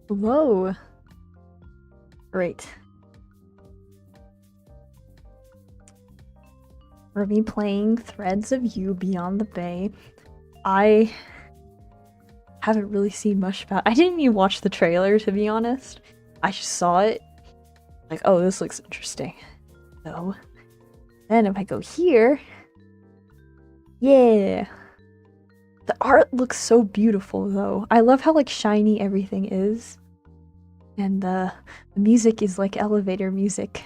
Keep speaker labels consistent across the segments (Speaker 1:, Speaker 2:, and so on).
Speaker 1: Whoa. Great. We're me playing Threads of You Beyond the Bay. I haven't really seen much about it. I didn't even watch the trailer, to be honest. I just saw it. Like, oh, this looks interesting. So, then if I go here... Yeah! The art looks so beautiful, though. I love how, like, shiny everything is. And the music is like elevator music.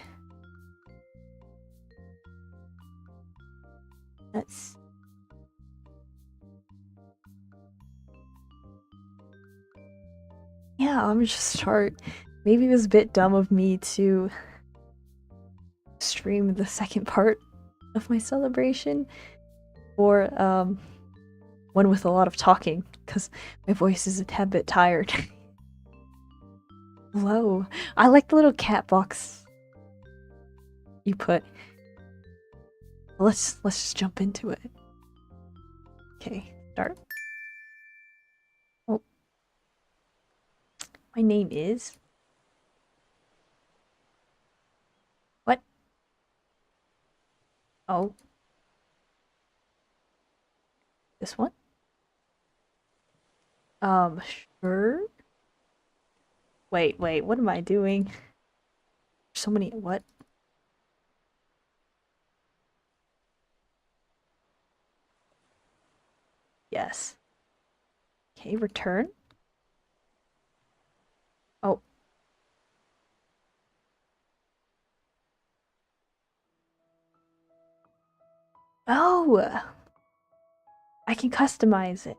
Speaker 1: That's... Yeah, I'm just start. Maybe it was a bit dumb of me to stream the second part of my celebration, or one with a lot of talking, because my voice is a tad bit tired. Hello. I like the little cat box you put. Let's just jump into it. Okay, start. Oh. My name is... What? Oh. This one? Sure. Wait, what am I doing? So many... What? Yes. Okay, return. Oh. Oh! I can customize it.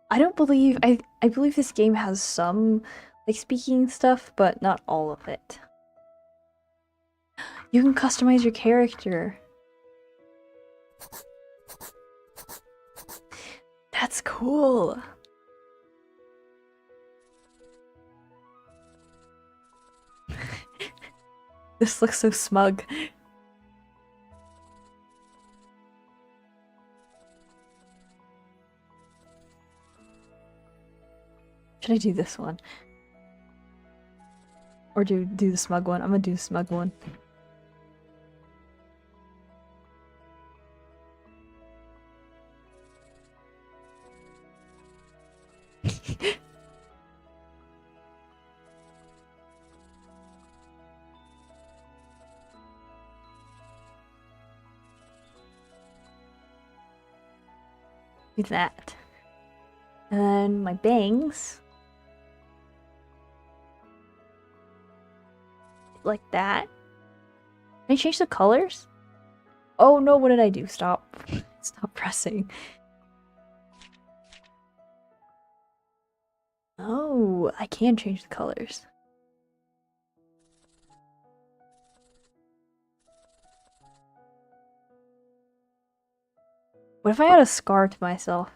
Speaker 1: I don't believe... I believe this game has some, like, speaking stuff, but not all of it. You can customize your character. That's cool. This looks so smug. Should I do this one? Or do the smug one? I'm gonna do the smug one. Do that. And then my bangs. Like that. Can I change the colors? Oh no, what did I do? Stop. Stop pressing. Oh, I can change the colors. What if I add a scar to myself?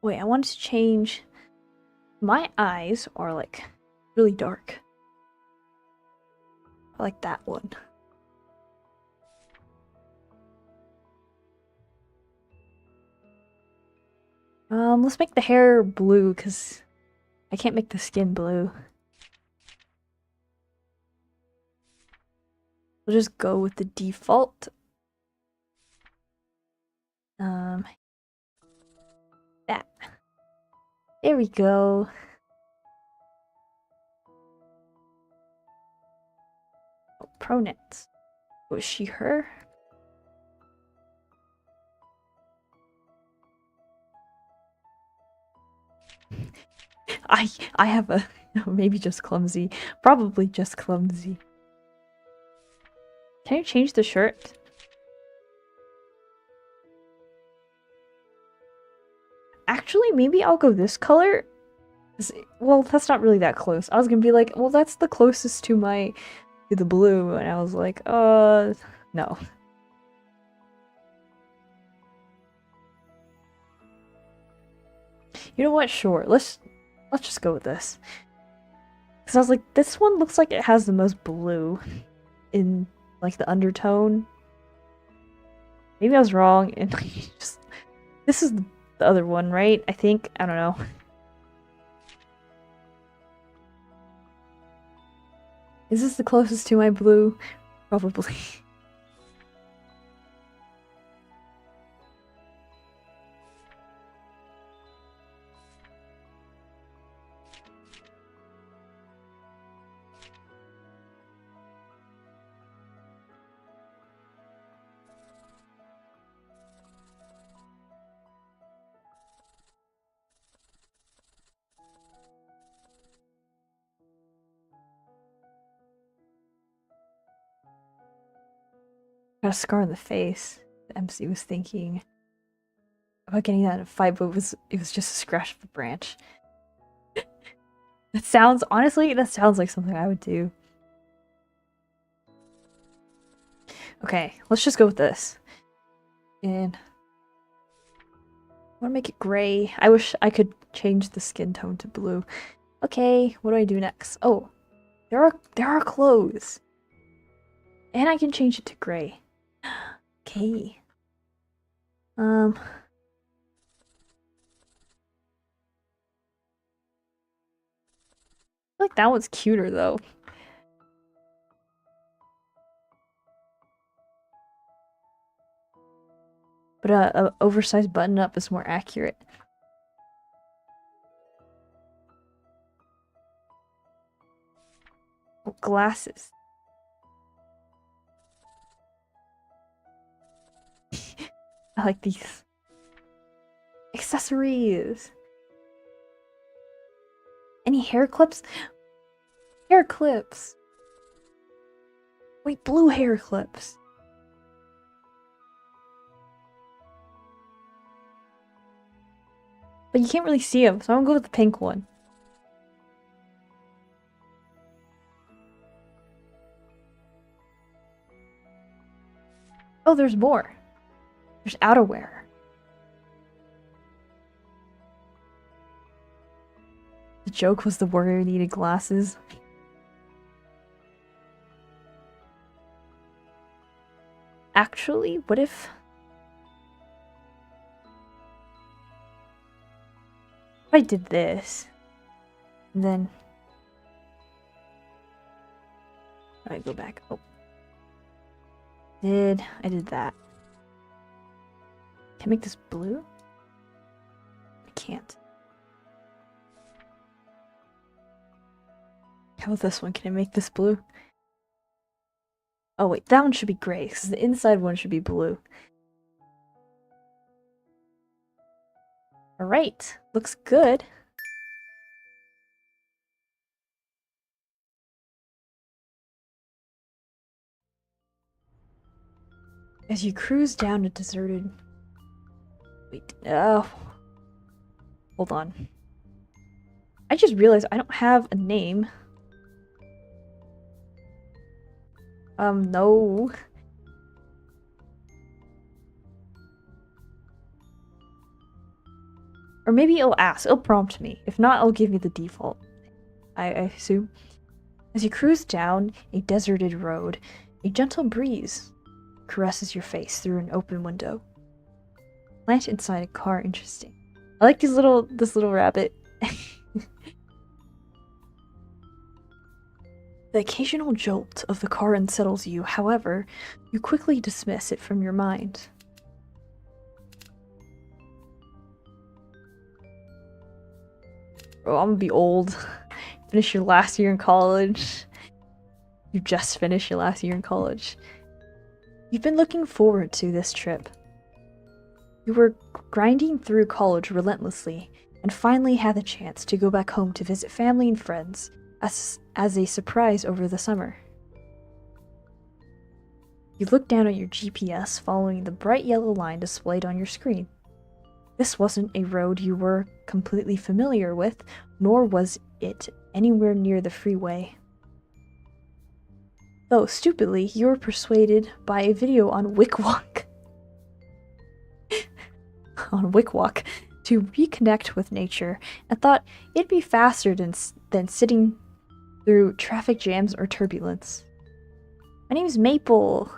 Speaker 1: Wait, I want to change... My eyes are, like, really dark. I like that one. Let's make the hair blue, because I can't make the skin blue. We'll just go with the default. That. There we go. Oh, pronouns. Was she, her? I have a... maybe just clumsy. Probably just clumsy. Can you change the shirt? Actually, maybe I'll go this color. Well, that's not really that close. I was gonna be like, well, that's the closest to the blue, and I was like, no. You know what? Sure. Let's Let's just go with this. Because I was like, this one looks like it has the most blue in, like, the undertone. Maybe I was wrong, and just... This is the other one, right? I think? I don't know. Is this the closest to my blue? Probably. Got a scar on the face. The MC was thinking about getting that in a fight, but it was just a scratch of a branch. That sounds, honestly, that sounds like something I would do. Okay, let's just go with this. And I want to make it gray. I wish I could change the skin tone to blue. Okay, what do I do next? Oh, there are clothes. And I can change it to gray. Okay. I feel like that one's cuter though. But a oversized button up is more accurate. Oh, glasses. I like these. Accessories. Any hair clips? Hair clips. Wait, blue hair clips. But you can't really see them, so I'm gonna go with the pink one. Oh, there's more. There's outerwear. The joke was the warrior needed glasses. Actually, what if... I did this, and then I go back. Oh, I did that? Can I make this blue? I can't. How about this one? Can I make this blue? Oh wait, that one should be gray, because the inside one should be blue. Alright, looks good. As you cruise down a deserted... Wait, oh. Hold on. I just realized I don't have a name. No. Or maybe it'll ask. It'll prompt me. If not, it'll give me the default. I assume. As you cruise down a deserted road, a gentle breeze caresses your face through an open window. Plant inside a car, interesting. I like this little rabbit. The occasional jolt of the car unsettles you, however, you quickly dismiss it from your mind. Oh, I'm gonna be old. Finish your last year in college. You just finished your last year in college. You've been looking forward to this trip. You were grinding through college relentlessly, and finally had the chance to go back home to visit family and friends as a surprise over the summer. You look down at your GPS following the bright yellow line displayed on your screen. This wasn't a road you were completely familiar with, nor was it anywhere near the freeway. Though, stupidly, you were persuaded by a video on Wickwalk. On Wickwalk, to reconnect with nature and thought it'd be faster than sitting through traffic jams or turbulence. My name's Maple.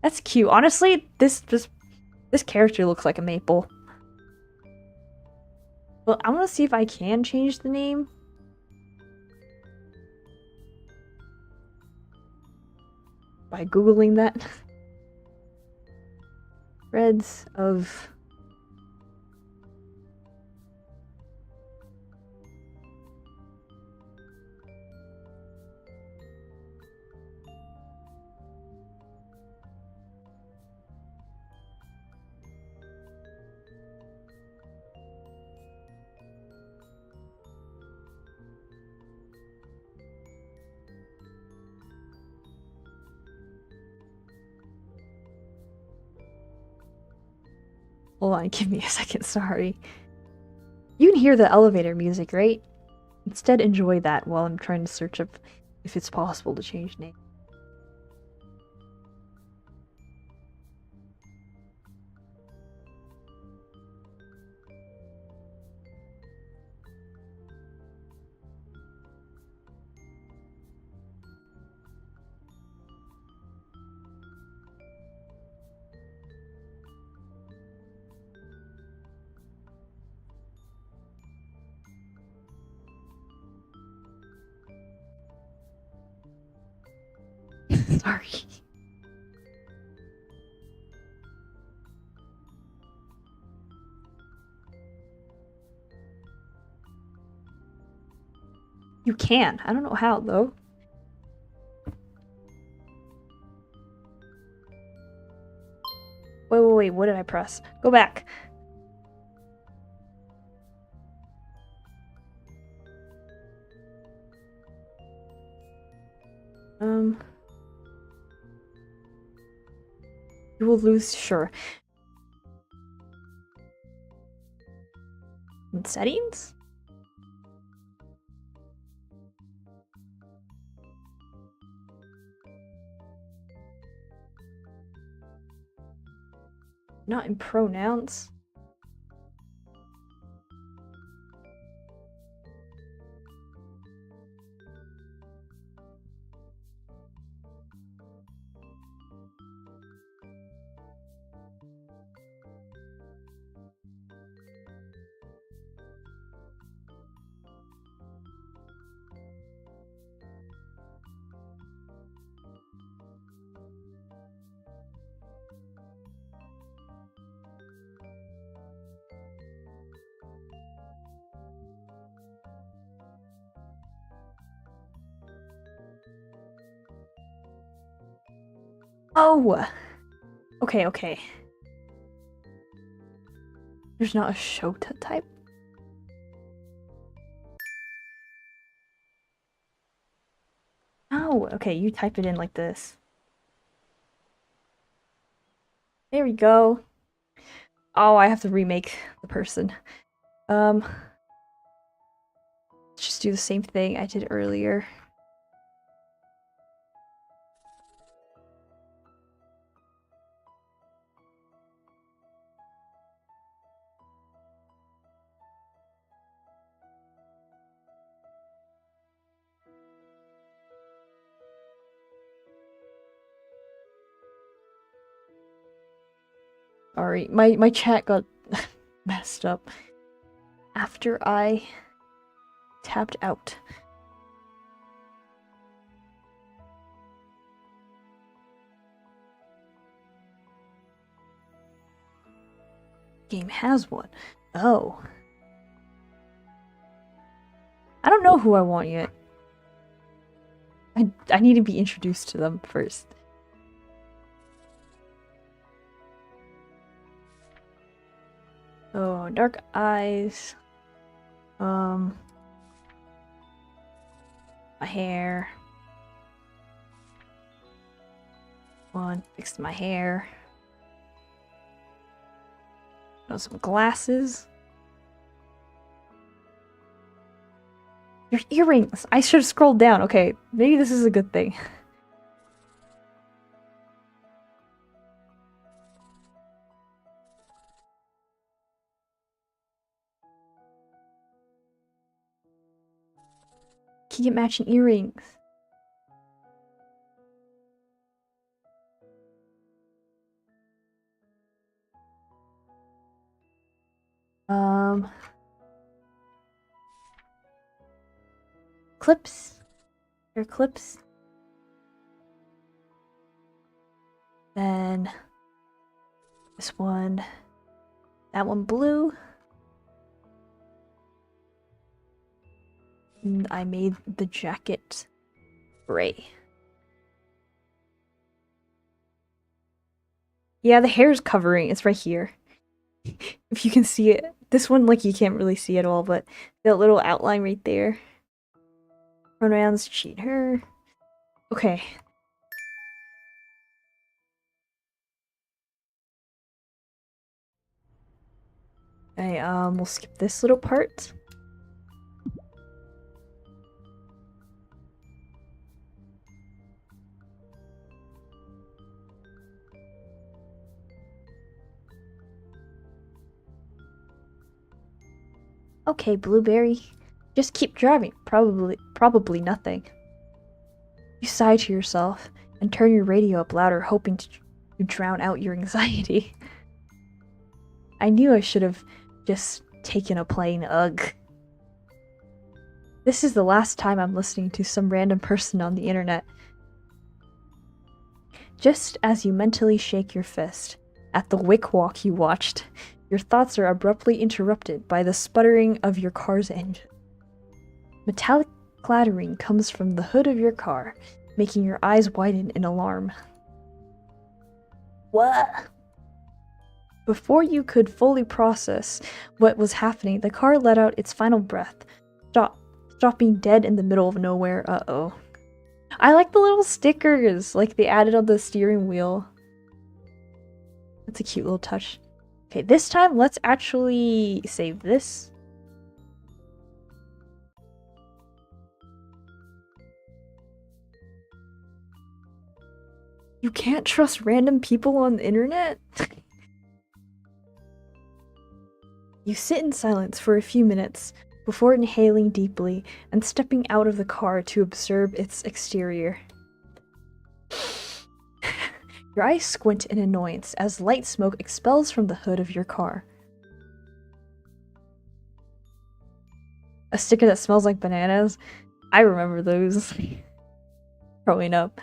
Speaker 1: That's cute. Honestly, this character looks like a maple. Well, I want to see if I can change the name. By Googling that. Threads of... Hold on, give me a second, sorry. You can hear the elevator music, right? Instead, enjoy that while I'm trying to search up if it's possible to change name. Sorry. You can. I don't know how, though. Wait, what did I press? Go back. You will lose, sure. In settings? Not in pronouns. Oh! Okay. There's not a Shota type? Oh, okay, you type it in like this. There we go. Oh, I have to remake the person. Let's just do the same thing I did earlier. Sorry, my chat got messed up after I tapped out. Game has one. Oh. I don't know who I want yet. I need to be introduced to them first. Oh, dark eyes. My hair. Fix my hair. Some glasses. Your earrings! I should have scrolled down. Okay, maybe this is a good thing. Can you get matching earrings? Clips. Hair clips. Then this one. That one blue. And I made the jacket gray. Yeah, the hair's covering. It's right here. If you can see it. This one, like, you can't really see at all, but that little outline right there. Pronouns, cheat her. Okay. Okay, we'll skip this little part. Okay, Blueberry. Just keep driving. Probably nothing. You sigh to yourself and turn your radio up louder, hoping to drown out your anxiety. I knew I should have just taken a plane, ugh. This is the last time I'm listening to some random person on the internet. Just as you mentally shake your fist at the wick walk you watched, your thoughts are abruptly interrupted by the sputtering of your car's engine. Metallic clattering comes from the hood of your car, making your eyes widen in alarm. What? Before you could fully process what was happening, the car let out its final breath, stopping dead in the middle of nowhere. Uh-oh. I like the little stickers, like they added on the steering wheel. That's a cute little touch. Okay, this time let's actually save this. You can't trust random people on the internet? You sit in silence for a few minutes before inhaling deeply and stepping out of the car to observe its exterior. Your eyes squint in annoyance as light smoke expels from the hood of your car. A sticker that smells like bananas? I remember those. Growing up.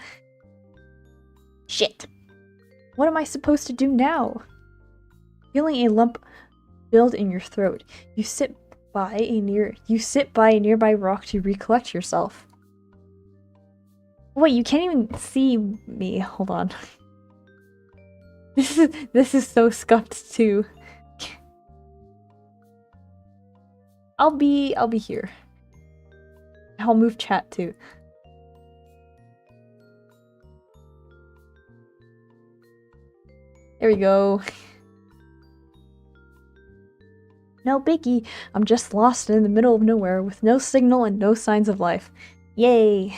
Speaker 1: Shit. What am I supposed to do now? Feeling a lump build in your throat, you sit by a nearby rock to recollect yourself. Wait, you can't even see me. Hold on. This is so scuffed too. I'll be here. I'll move chat too. There we go. No biggie, I'm just lost in the middle of nowhere with no signal and no signs of life. Yay!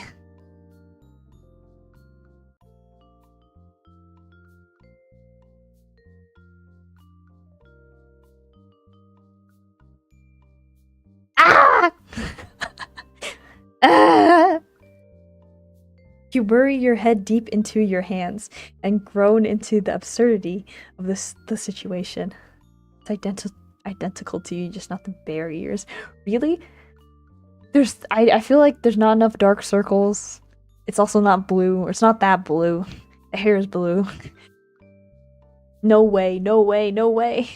Speaker 1: Ah! Ah! You bury your head deep into your hands and groan into the absurdity of the situation. It's identical to you, just not the barriers. Really? I feel like there's not enough dark circles. It's also not blue, or it's not that blue. The hair is blue. No way, no way, no way.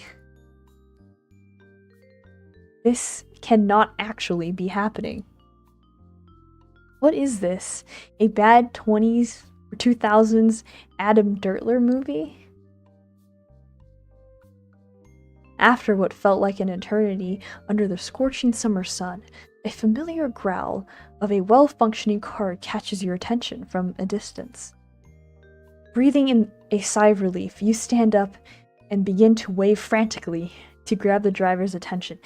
Speaker 1: This cannot actually be happening. What is this? A bad 20s or 2000s Adam Dertler movie? After what felt like an eternity under the scorching summer sun, a familiar growl of a well-functioning car catches your attention from a distance. Breathing in a sigh of relief, you stand up and begin to wave frantically to grab the driver's attention.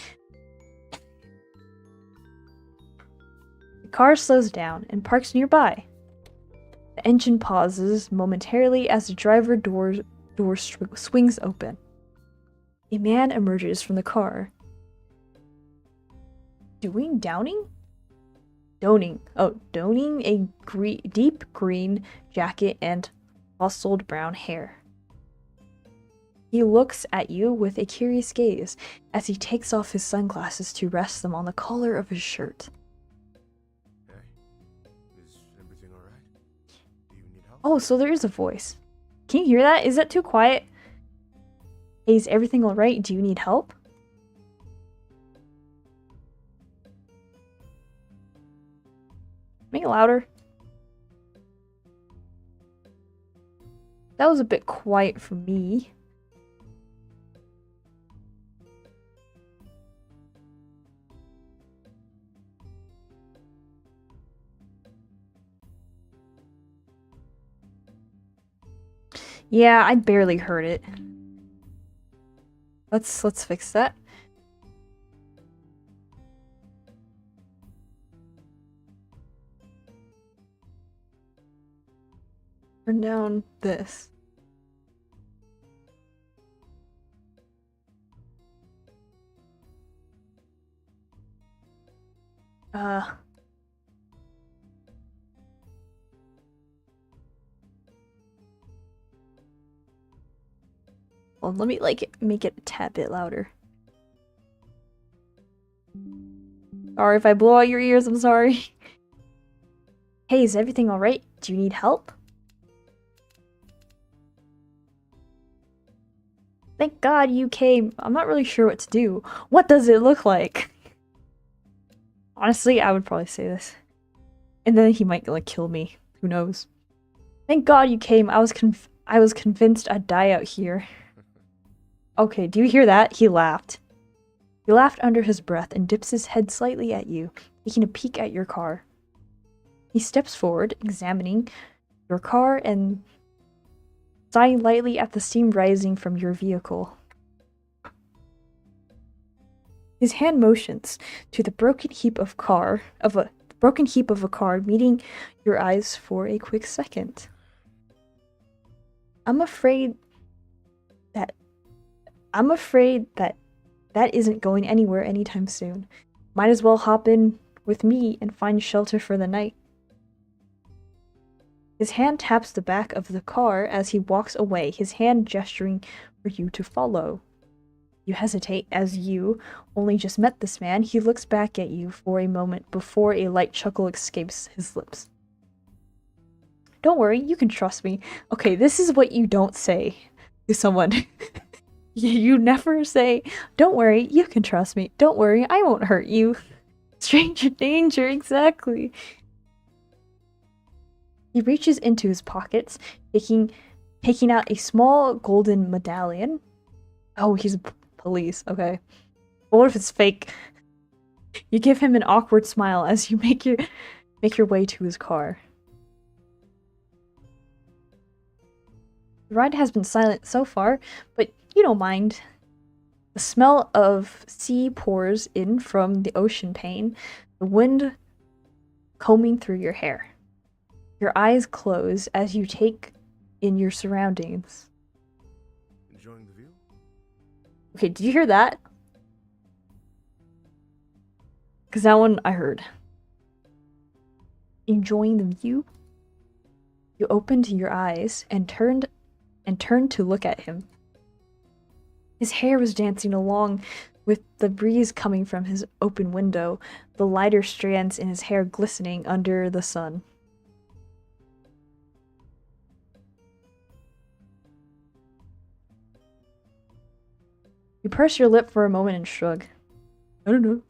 Speaker 1: The car slows down and parks nearby. The engine pauses momentarily as the driver door swings open. A man emerges from the car. Doing Downing? donning a deep green jacket and tousled brown hair. He looks at you with a curious gaze as he takes off his sunglasses to rest them on the collar of his shirt.
Speaker 2: Hey, is everything alright? Do you need help?
Speaker 1: Oh, so there is a voice. Can you hear that? Is that too quiet? Hey, is everything alright? Do you need help? Make it louder. That was a bit quiet for me. Yeah, I barely heard it. Let's fix that. Turn down this. Well, let me make it a tad bit louder. Sorry if I blow out your ears, I'm sorry. Hey, is everything alright? Do you need help? Thank God you came. I'm not really sure what to do. What does it look like? Honestly, I would probably say this. And then he might, like, kill me. Who knows? Thank God you came. I was convinced I'd die out here. Okay, do you hear that? He laughed. He laughed under his breath and dips his head slightly at you, taking a peek at your car. He steps forward, examining your car and sighing lightly at the steam rising from your vehicle. His hand motions to the broken heap of a car, meeting your eyes for a quick second. I'm afraid that that isn't going anywhere anytime soon. Might as well hop in with me and find shelter for the night. His hand taps the back of the car as he walks away, his hand gesturing for you to follow. You hesitate as you only just met this man. He looks back at you for a moment before a light chuckle escapes his lips. Don't worry, you can trust me. Okay, this is what you don't say to someone. You never say, don't worry, you can trust me. Don't worry, I won't hurt you. Stranger danger, exactly. He reaches into his pockets, taking out a small golden medallion. Oh, he's police, okay. But what if it's fake? You give him an awkward smile as you make your way to his car. The ride has been silent so far, but you don't mind. The smell of sea pours in from the ocean pane, the wind combing through your hair. Your eyes close as you take in your surroundings.
Speaker 2: Enjoying the view?
Speaker 1: Okay, did you hear that? Because that one I heard. Enjoying the view? You opened your eyes and turned to look at him. His hair was dancing along with the breeze coming from his open window, the lighter strands in his hair glistening under the sun. You purse your lip for a moment and shrug. I don't know.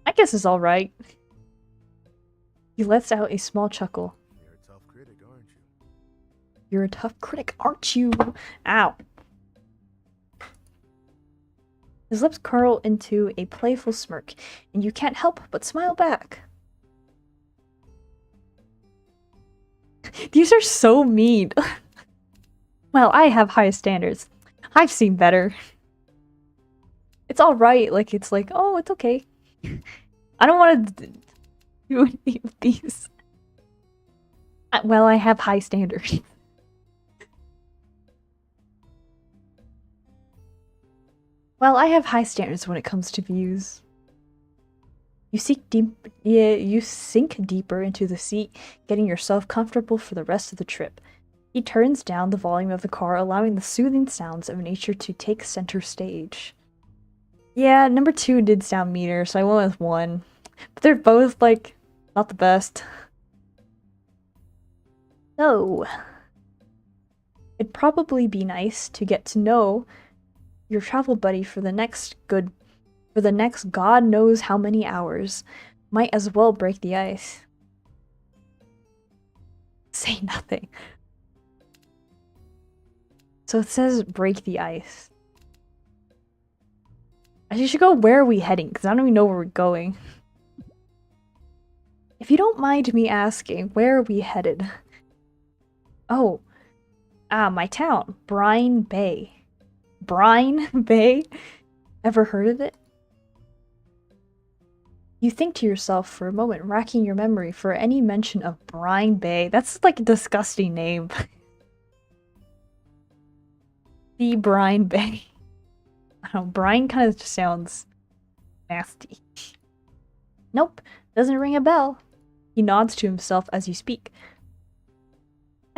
Speaker 1: I guess it's alright. He lets out a small chuckle.
Speaker 2: You're a tough critic, aren't you?
Speaker 1: You're a tough critic, aren't you? Ow. His lips curl into a playful smirk, and you can't help but smile back. These are so mean. Well, I have high standards. I've seen better. It's alright, like, it's like, oh, it's okay. I don't want to do any of these. Well, I have high standards. Well, I have high standards when it comes to views. You sink deeper into the seat, getting yourself comfortable for the rest of the trip. He turns down the volume of the car, allowing the soothing sounds of nature to take center stage. Yeah, number 2 did sound meaner, so I went with 1. But they're both, like, not the best. So, it'd probably be nice to get to know your travel buddy for the next god knows how many hours. Might as well break the ice. Say nothing. So it says break the ice. I should go where are we heading, because I don't even know where we're going. If you don't mind me asking, where are we headed? Oh. My town. Brine Bay. Brine Bay? Ever heard of it? You think to yourself for a moment, racking your memory for any mention of Brine Bay. That's like a disgusting name. The Brine Bay. I don't know, brine kind of just sounds nasty. Nope, doesn't ring a bell. He nods to himself as you speak.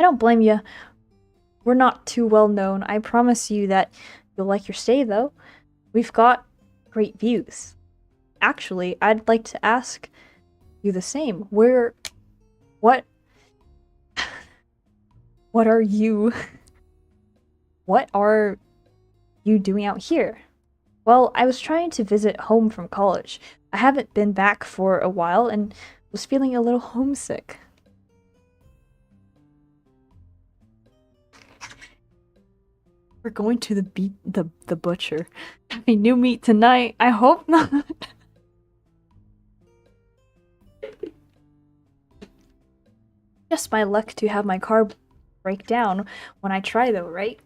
Speaker 1: I don't blame you. We're not too well known. I promise you that you'll like your stay, though. We've got great views. Actually, I'd like to ask you the same. What are you... What are you doing out here? Well, I was trying to visit home from college. I haven't been back for a while and was feeling a little homesick. We're going to the butcher. Having new meat tonight. I hope not. Just my luck to have my car break down when I try, though, right?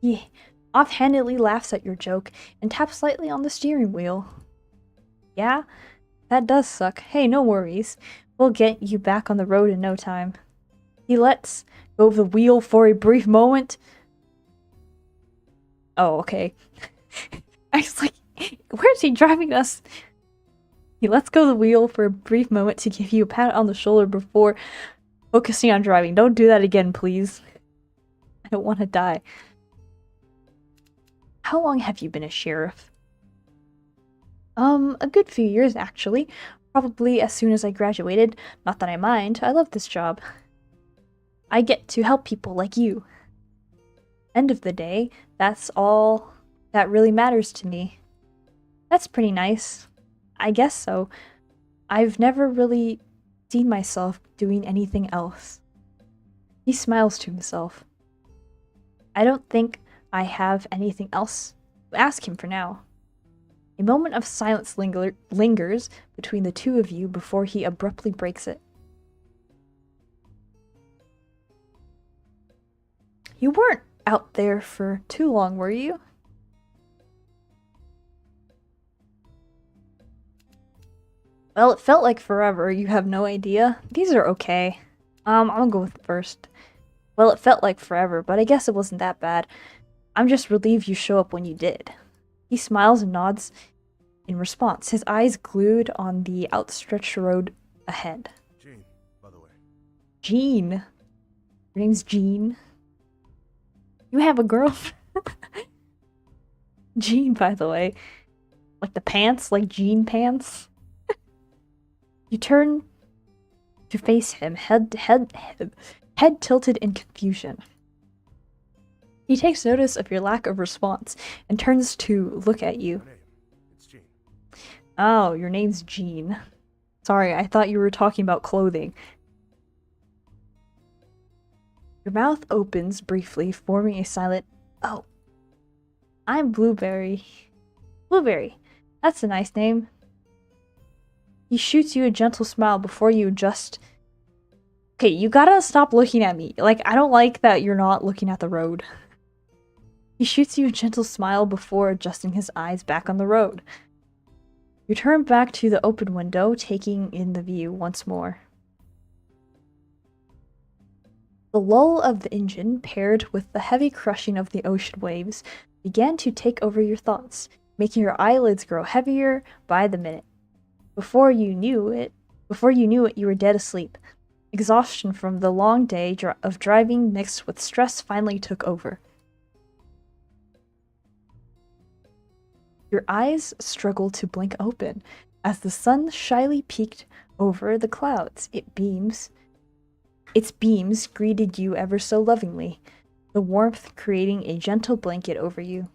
Speaker 1: He offhandedly laughs at your joke and taps slightly on the steering wheel. Yeah? That does suck. Hey, no worries. We'll get you back on the road in no time. He lets go of the wheel for a brief moment. Oh, okay. I was like, where's he driving us? He lets go of the wheel for a brief moment to give you a pat on the shoulder before focusing on driving. Don't do that again, please. I don't want to die. How long have you been a sheriff? A good few years, actually. Probably as soon as I graduated. Not that I mind. I love this job. I get to help people like you. End of the day, that's all that really matters to me. That's pretty nice. I guess so. I've never really seen myself doing anything else. He smiles to himself. I don't think I have anything else to ask him for now. A moment of silence lingers between the two of you before he abruptly breaks it. You weren't out there for too long, were you? Well, it felt like forever. You have no idea. These are okay. I'll go with the first. Well, it felt like forever, but I guess it wasn't that bad. I'm just relieved you show up when you did. He smiles and nods in response, his eyes glued on the outstretched road ahead.
Speaker 2: Jean, by the way.
Speaker 1: Jean? Your name's Jean? You have a girlfriend? Jean, by the way. Like the pants? Like jean pants? You turn to face him, head tilted in confusion. He takes notice of your lack of response and turns to look at you.
Speaker 2: My name. It's Jean.
Speaker 1: Oh, your name's Jean. Sorry, I thought you were talking about clothing. Your mouth opens briefly, forming a silent, oh. I'm Blueberry. Blueberry. That's a nice name. He shoots you a gentle smile before you adjust. Okay, you gotta stop looking at me. Like, I don't like that you're not looking at the road. He shoots you a gentle smile before adjusting his eyes back on the road. You turn back to the open window, taking in the view once more. The lull of the engine, paired with the heavy crushing of the ocean waves, began to take over your thoughts, making your eyelids grow heavier by the minute. Before you knew it, you were dead asleep. Exhaustion from the long day of driving mixed with stress finally took over. Your eyes struggled to blink open as the sun shyly peeked over the clouds. Its beams greeted you ever so lovingly, the warmth creating a gentle blanket over you.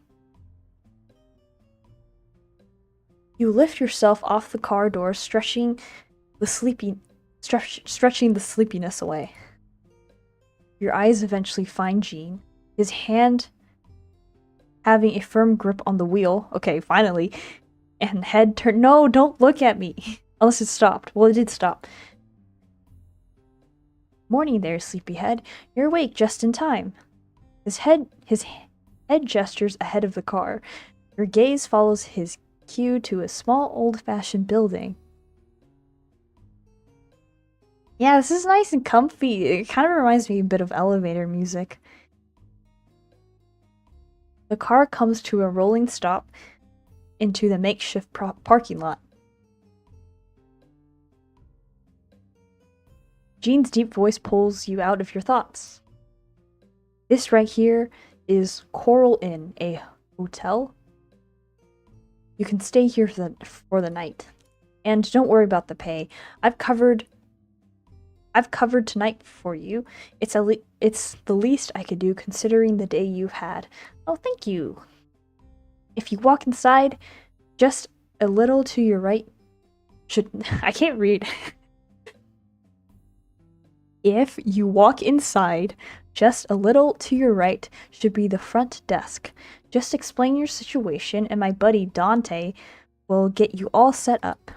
Speaker 1: You lift yourself off the car door, stretching the sleepiness away. Your eyes eventually find Gene, his hand having a firm grip on the wheel. Okay, finally. And head turned. No, don't look at me. Unless it stopped. Well, it did stop. Morning there, sleepyhead. You're awake just in time. His head gestures ahead of the car. Your gaze follows his cue to a small old-fashioned building. Yeah, this is nice and comfy. It kind of reminds me a bit of elevator music. The car comes to a rolling stop into the makeshift parking lot. Gene's deep voice pulls you out of your thoughts. This right here is Coral Inn, a hotel. You can stay here for the night. And don't worry about the pay. I've covered tonight for you. It's the least I could do considering the day you've had. Oh, thank you. If you walk inside, just a little to your right I can't read. If you walk inside, just a little to your right should be the front desk. Just explain your situation and my buddy Dante will get you all set up.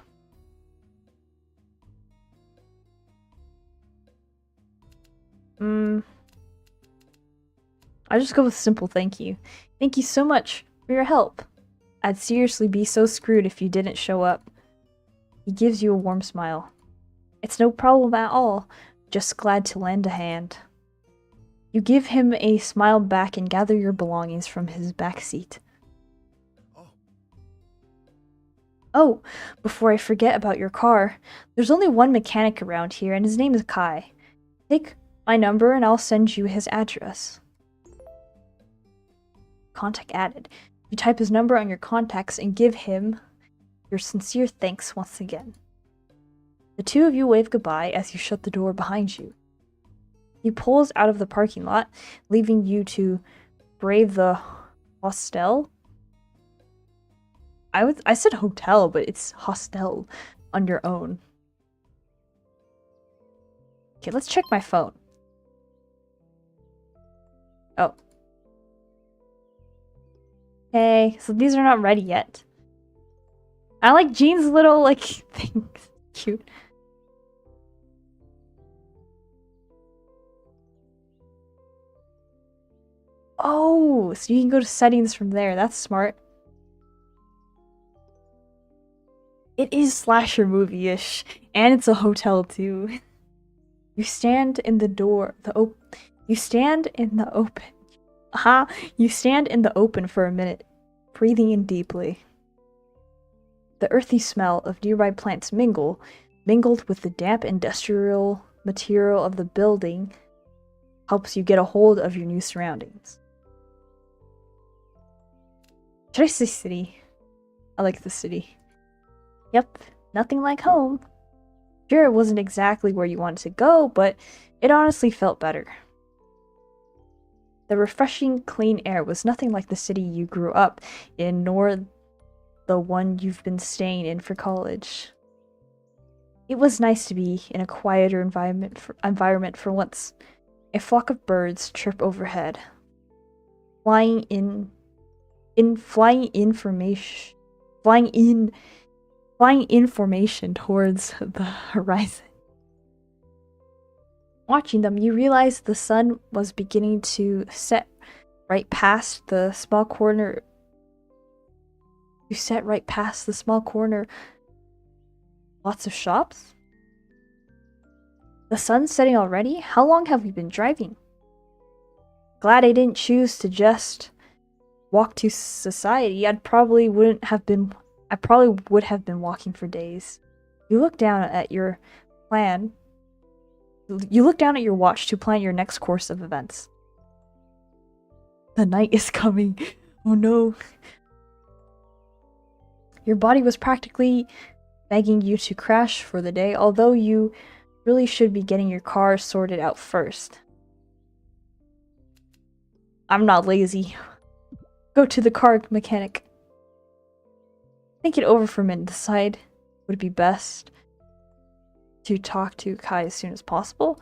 Speaker 1: I'll just go with simple thank you. Thank you so much for your help. I'd seriously be so screwed if you didn't show up. He gives you a warm smile. It's no problem at all. Just glad to lend a hand. You give him a smile back and gather your belongings from his backseat. Oh, before I forget about your car, there's only one mechanic around here and his name is Kai. Take my number and I'll send you his address. Contact added. You type his number on your contacts and give him your sincere thanks once again. The two of you wave goodbye as you shut the door behind you. He pulls out of the parking lot, leaving you to brave the hostel. I said hotel, but it's hostel on your own. Okay, let's check my phone. Oh. Okay, so these are not ready yet. I like Gene's little, like, thing. Cute. Oh, so you can go to settings from there. That's smart. It is slasher movie-ish, and it's a hotel too. You stand in the You stand in the open for a minute, breathing in deeply. The earthy smell of nearby plants mingled with the damp industrial material of the building, helps you get a hold of your new surroundings. Should I say city? I like the city. Yep, nothing like home. Sure, it wasn't exactly where you wanted to go, but it honestly felt better. The refreshing, clean air was nothing like the city you grew up in, nor the one you've been staying in for college. It was nice to be in a quieter environment for once. A flock of birds chirp overhead, flying information towards the horizon. Watching them, you realized the sun was beginning to set right past the small corner. Lots of shops? The sun's setting already? How long have we been driving? Glad I didn't choose to just walk to society, I probably would have been walking for days. You look down at your watch to plan your next course of events. The night is coming. Oh no. Your body was practically begging you to crash for the day, although you really should be getting your car sorted out first. I'm not lazy. Go to the car mechanic. Think it over for a minute. Decide would it be best to talk to Kai as soon as possible.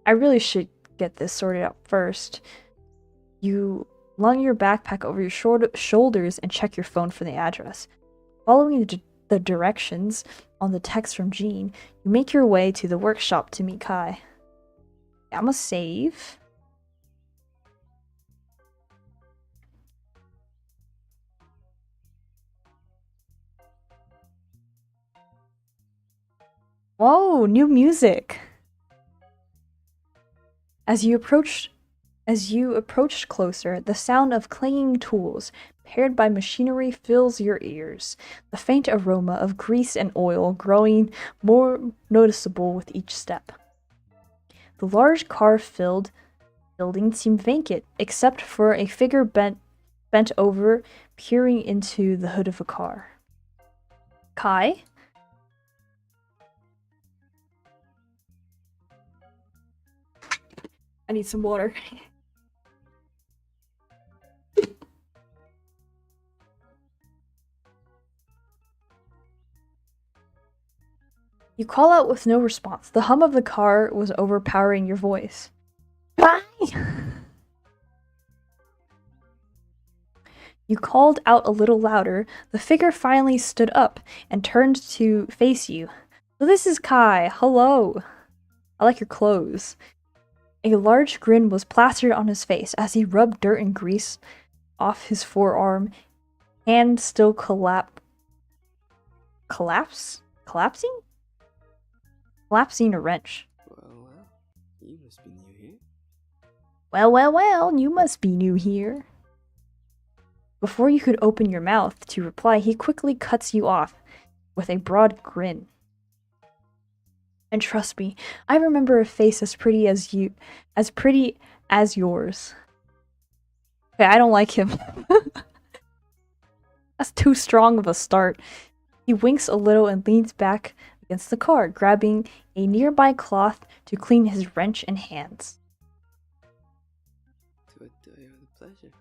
Speaker 1: I really should get this sorted out first. You lung your backpack over your shoulders and check your phone for the address. Following the directions on the text from Jean, you make your way to the workshop to meet Kai. I'm gonna save. Whoa, new music! As you approached closer, the sound of clanging tools, paired by machinery, fills your ears, the faint aroma of grease and oil growing more noticeable with each step. The large car-filled building seemed vacant, except for a figure bent over, peering into the hood of a car. Kai? I need some water. You call out with no response. The hum of the car was overpowering your voice. Bye! You called out a little louder. The figure finally stood up and turned to face you. So this is Kai. Hello. I like your clothes. A large grin was plastered on his face as he rubbed dirt and grease off his forearm, hand still collapsing a wrench.
Speaker 3: Well, you must be new here.
Speaker 1: Well, you must be new here. Before you could open your mouth to reply, he quickly cuts you off with a broad grin. And trust me, I remember a face as pretty as yours. Okay, I don't like him. That's too strong of a start. He winks a little and leans back against the car, grabbing a nearby cloth to clean his wrench and hands.
Speaker 3: To what do I owe the pleasure?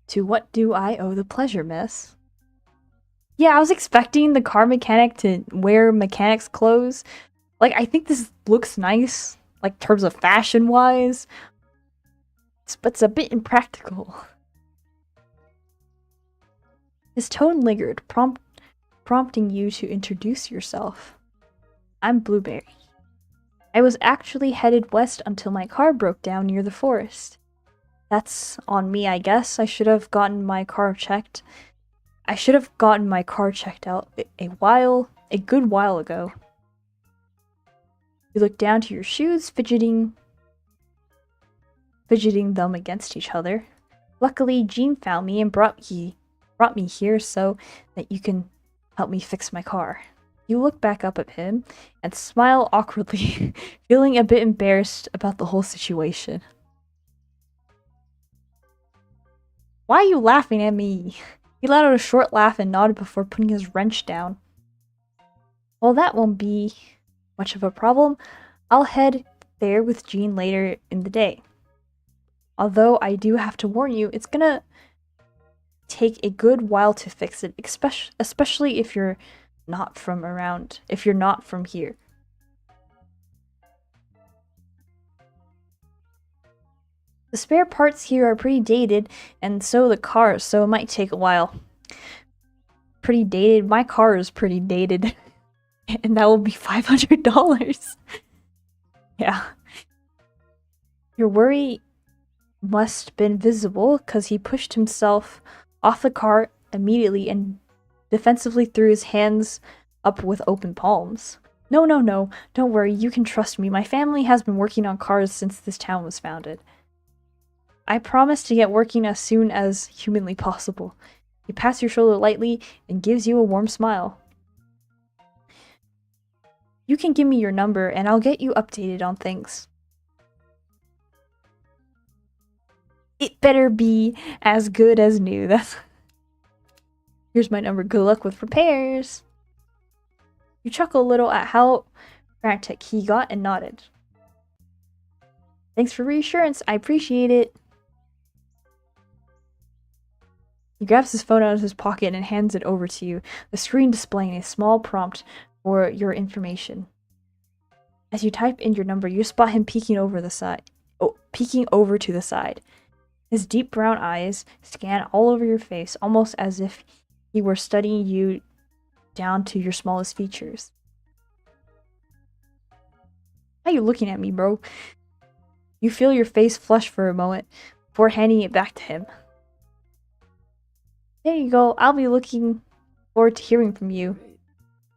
Speaker 1: To what do I owe the pleasure, miss? Yeah, I was expecting the car mechanic to wear mechanic's clothes. Like, I think this looks nice, like, in terms of fashion-wise. But it's a bit impractical. His tone lingered, prompting you to introduce yourself. I'm Blueberry. I was actually headed west until my car broke down near the forest. That's on me, I guess. I should have gotten my car checked out a good while ago. You look down to your shoes, fidgeting them against each other. Luckily, Jean found me and brought me here so that you can help me fix my car. You look back up at him and smile awkwardly, feeling a bit embarrassed about the whole situation. Why are you laughing at me? He let out a short laugh and nodded before putting his wrench down. Well, that won't be much of a problem. I'll head there with Jean later in the day. Although I do have to warn you, it's gonna take a good while to fix it, especially if you're not from here. The spare parts here are pretty dated, and so the car, so it might take a while. Pretty dated? My car is pretty dated. And that will be $500. Yeah. Your worry must been visible, because he pushed himself off the car immediately and defensively threw his hands up with open palms. No, don't worry, you can trust me. My family has been working on cars since this town was founded. I promise to get working as soon as humanly possible. He pats your shoulder lightly and gives you a warm smile. You can give me your number and I'll get you updated on things. It better be as good as new. Here's my number. Good luck with repairs. You chuckle a little at how frantic he got and nodded. Thanks for reassurance. I appreciate it. He grabs his phone out of his pocket and hands it over to you, the screen displaying a small prompt for your information. As you type in your number, you spot him peeking over to the side. His deep brown eyes scan all over your face, almost as if he were studying you down to your smallest features. How you looking at me, bro? You feel your face flush for a moment before handing it back to him. There you go. I'll be looking forward to hearing from you.
Speaker 3: Great.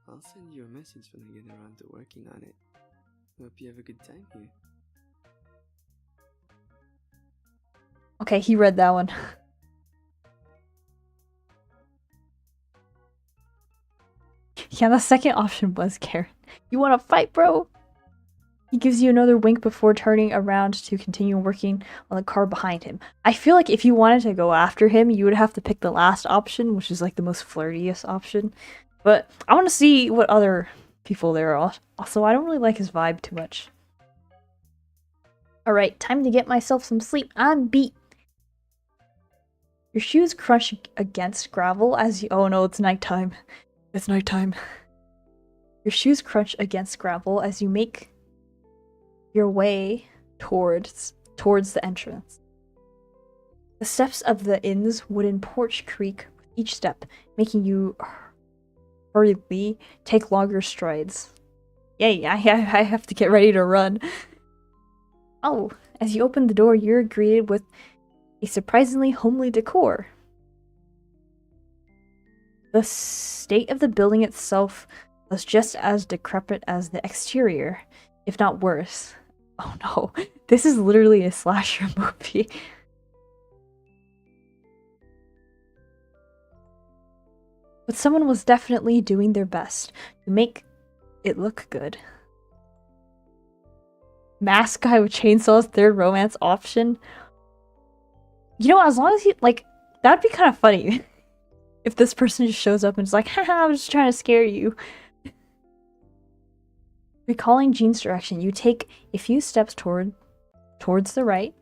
Speaker 3: I'll send you a message when I get around to working on it. Hope you have a good time here.
Speaker 1: Okay, he read that one. Yeah, the second option was Karen. You wanna fight, bro? He gives you another wink before turning around to continue working on the car behind him. I feel like if you wanted to go after him, you would have to pick the last option, which is like the most flirtiest option. But I want to see what other people there are. Also, I don't really like his vibe too much. Alright, time to get myself some sleep. I'm beat. Your shoes crunch against gravel as you— oh no, it's nighttime. It's nighttime. Your shoes crunch against gravel as you make your way towards the entrance. The steps of the inn's wooden porch creak with each step, making you hurriedly take longer strides. Yay, I have to get ready to run. Oh, as you open the door, you're greeted with a surprisingly homely decor. The state of the building itself was just as decrepit as the exterior, if not worse. Oh no, this is literally a slasher movie. But someone was definitely doing their best to make it look good. Mask guy with chainsaws, third romance option. You know, as long as he, like, that'd be kind of funny. If this person just shows up and is like, haha, I'm just trying to scare you. Recalling Jean's direction, you take a few steps towards the right.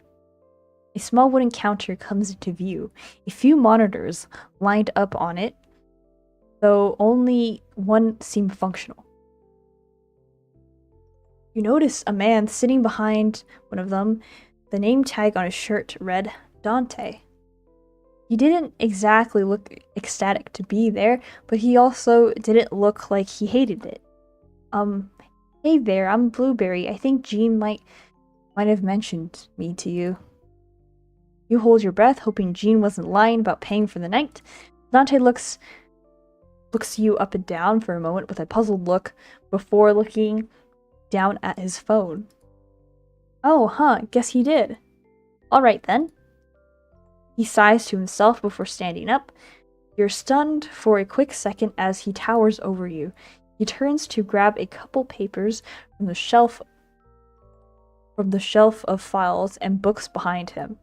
Speaker 1: A small wooden counter comes into view. A few monitors lined up on it, though only one seemed functional. You notice a man sitting behind one of them. The name tag on his shirt read Dante. He didn't exactly look ecstatic to be there, but he also didn't look like he hated it. Hey there, I'm Blueberry. I think Jean might have mentioned me to you. You hold your breath, hoping Jean wasn't lying about paying for the night. Dante looks you up and down for a moment with a puzzled look before looking down at his phone. Oh, huh, guess he did. Alright then. He sighs to himself before standing up. You're stunned for a quick second as he towers over you. He turns to grab a couple papers from the shelf of files and books behind him.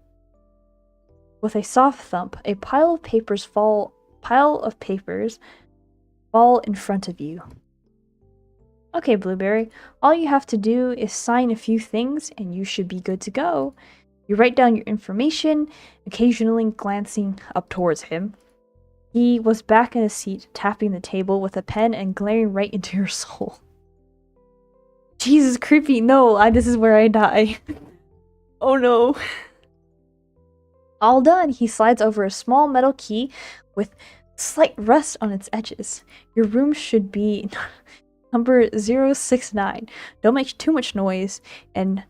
Speaker 1: With a soft thump, a pile of papers fall in front of you. Okay, Blueberry, all you have to do is sign a few things and you should be good to go. You write down your information, occasionally glancing up towards him. He was back in his seat, tapping the table with a pen and glaring right into your soul. Jesus, creepy. No, this is where I die. Oh no. All done. He slides over a small metal key with slight rust on its edges. Your room should be number 069. Don't make too much noise, and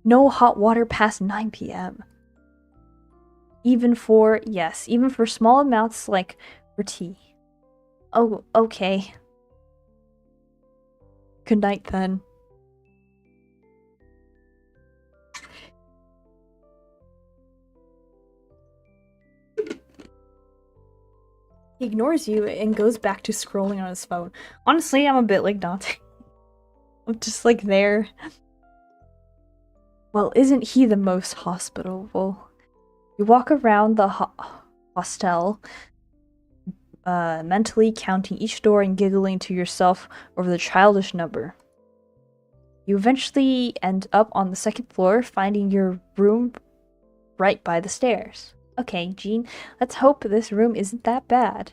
Speaker 1: no hot water past 9 p.m. Even for small amounts like for tea. Oh, okay. Good night then. He ignores you and goes back to scrolling on his phone. Honestly, I'm a bit like Dante. I'm just like there. Well, isn't he the most hospitable? You walk around the hostel, mentally counting each door and giggling to yourself over the childish number. You eventually end up on the second floor, finding your room right by the stairs. Okay, Jean, let's hope this room isn't that bad.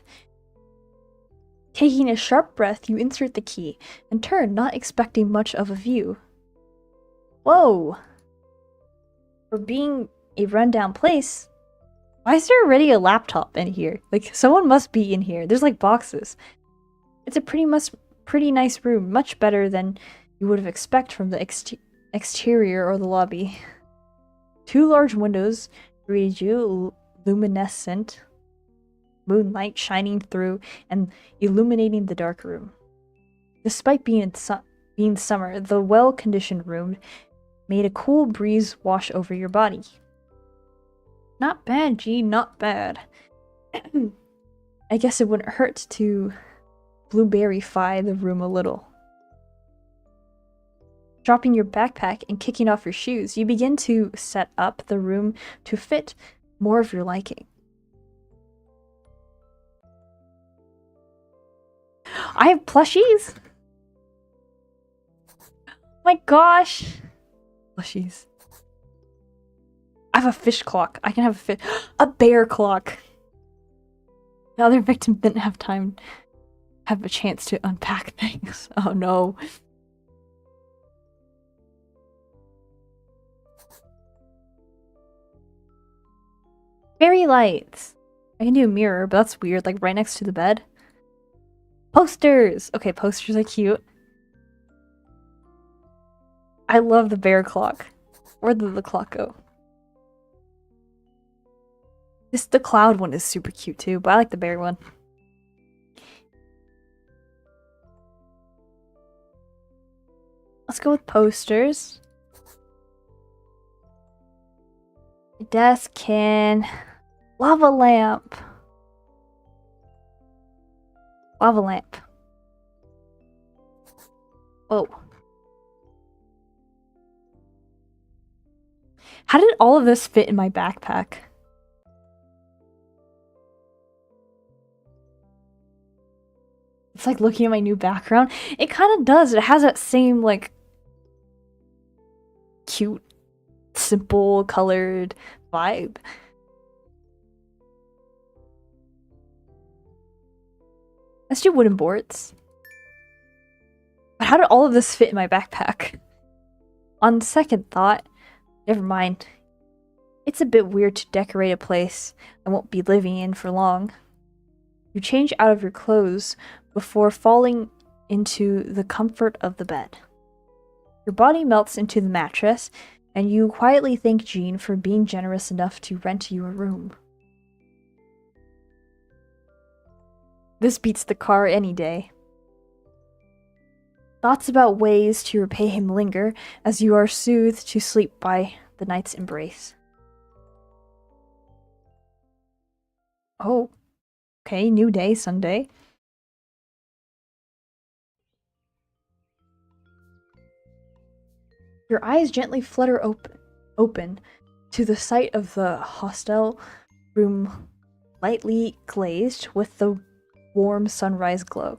Speaker 1: Taking a sharp breath, you insert the key and turn, not expecting much of a view. Whoa! For being a rundown place, why is there already a laptop in here? Like, someone must be in here. There's like boxes. It's a pretty nice room, much better than you would have expected from the exterior or the lobby. 2 large windows greeted you, luminescent moonlight shining through and illuminating the dark room. Despite being summer, the well-conditioned room made a cool breeze wash over your body. Not bad, G, not bad. I guess it wouldn't hurt to blueberry-fy the room a little. Dropping your backpack and kicking off your shoes, you begin to set up the room to fit more of your liking. I have plushies! My gosh! Plushies. I have a fish clock. I can have a bear clock. The other victim didn't have time, have a chance to unpack things. Oh no. Fairy lights. I can do a mirror, but that's weird, like right next to the bed. Posters! Okay, posters are cute. I love the bear clock. Where did the clock go? The cloud one is super cute too, but I like the bear one. Let's go with posters. Desk can... Lava lamp. Lava lamp. Oh. How did all of this fit in my backpack? It's like looking at my new background. It kind of does. It has that same, like, cute, simple, colored vibe. Let's do wooden boards. But how did all of this fit in my backpack? On second thought, never mind. It's a bit weird to decorate a place I won't be living in for long. You change out of your clothes before falling into the comfort of the bed. Your body melts into the mattress, and you quietly thank Jean for being generous enough to rent you a room. This beats the car any day. Thoughts about ways to repay him linger as you are soothed to sleep by the night's embrace. Oh, okay, new day, Sunday. Your eyes gently flutter open to the sight of the hostel room lightly glazed with the warm sunrise glow.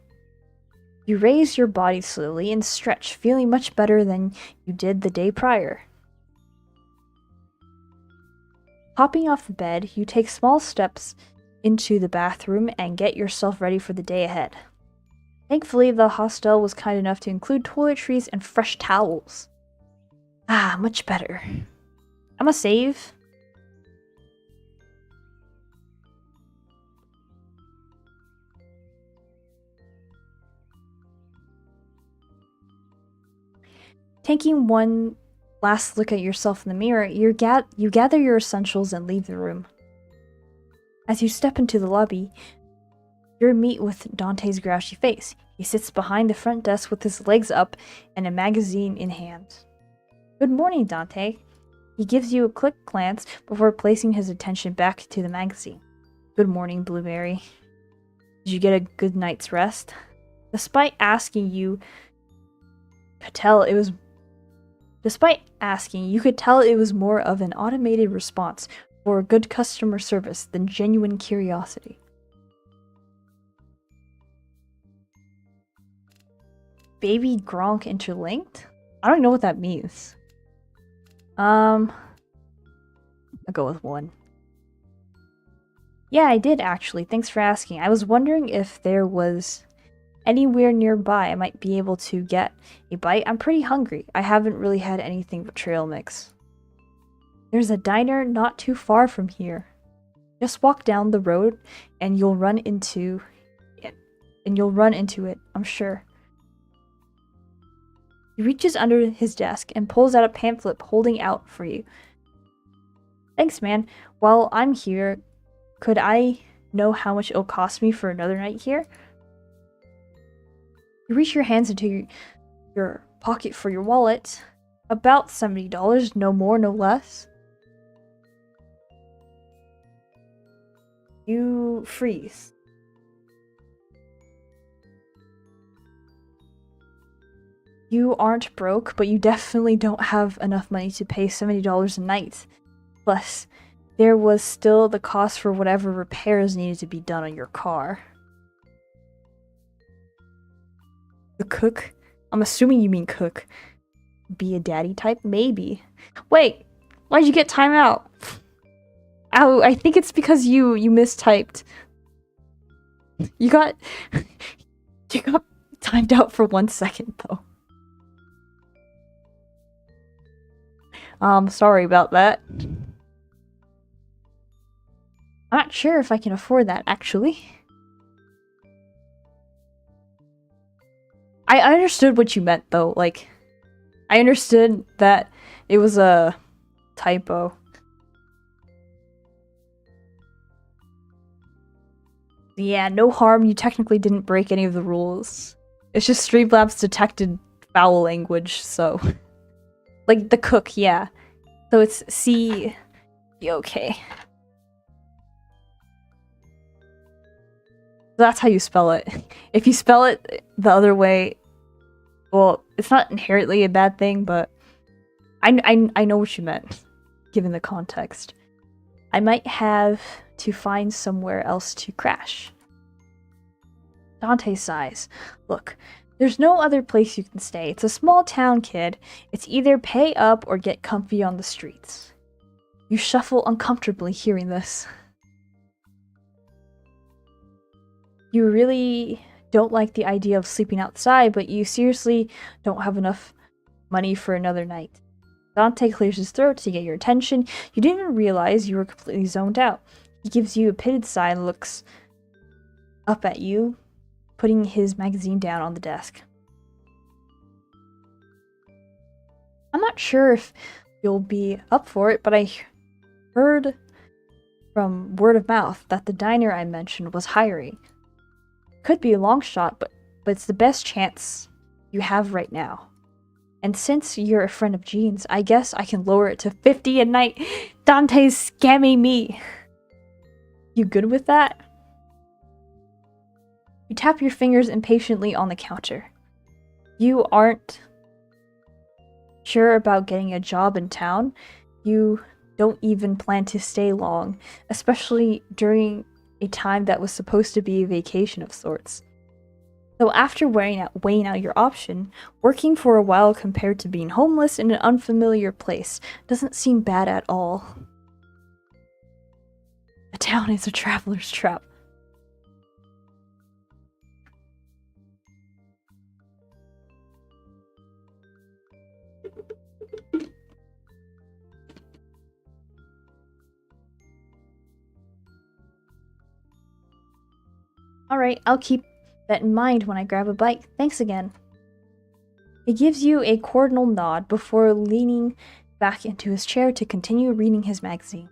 Speaker 1: You raise your body slowly and stretch, feeling much better than you did the day prior. Hopping off the bed, you take small steps into the bathroom and get yourself ready for the day ahead. Thankfully, the hostel was kind enough to include toiletries and fresh towels. Ah, much better. I'ma save. Taking one last look at yourself in the mirror, you gather your essentials and leave the room. As you step into the lobby, you meet with Dante's grouchy face. He sits behind the front desk with his legs up and a magazine in hand. Good morning, Dante. He gives you a quick glance before placing his attention back to the magazine. Good morning, Blueberry. Did you get a good night's rest? Despite asking, you could tell it was more of an automated response for good customer service than genuine curiosity. Baby Gronk interlinked? I don't know what that means. I'll go with 1. Yeah, I did actually. Thanks for asking. I was wondering if there was anywhere nearby I might be able to get a bite. I'm pretty hungry. I haven't really had anything but trail mix. There's a diner not too far from here. Just walk down the road and you'll run into it. I'm sure. He reaches under his desk and pulls out a pamphlet holding out for you. Thanks, man. While I'm here, could I know how much it'll cost me for another night here? You reach your hands into your pocket for your wallet. About $70, no more, no less. You freeze. You aren't broke, but you definitely don't have enough money to pay $70 a night. Plus, there was still the cost for whatever repairs needed to be done on your car. The cook? I'm assuming you mean cook. Be a daddy type? Maybe. Wait, why'd you get time out? Ow, I think it's because you mistyped. You got timed out for 1 second though. Sorry about that. I'm not sure if I can afford that, actually. I understood what you meant, though. Like, I understood that it was a typo. Yeah, no harm. You technically didn't break any of the rules. It's just Streamlabs detected foul language, so... Like, the cook, yeah. So it's C... okay. That's how you spell it. If you spell it the other way, well, it's not inherently a bad thing, but I know what you meant, given the context. I might have to find somewhere else to crash. Dante sighs. Look, there's no other place you can stay. It's a small town, kid. It's either pay up or get comfy on the streets. You shuffle uncomfortably hearing this. You really don't like the idea of sleeping outside, but you seriously don't have enough money for another night. Dante clears his throat to get your attention. You didn't even realize you were completely zoned out. He gives you a pitted sigh and looks up at you, putting his magazine down on the desk. I'm not sure if you'll be up for it, but I heard from word of mouth that the diner I mentioned was hiring. Could be a long shot, but it's the best chance you have right now. And since you're a friend of Jean's, I guess I can lower it to $50 a night. Dante's scamming me. You good with that? You tap your fingers impatiently on the counter. You aren't sure about getting a job in town. You don't even plan to stay long, especially during a time that was supposed to be a vacation of sorts. So after weighing out your option, working for a while compared to being homeless in an unfamiliar place doesn't seem bad at all. A town is a traveler's trap. Alright, I'll keep that in mind when I grab a bite. Thanks again. He gives you a cordial nod before leaning back into his chair to continue reading his magazine.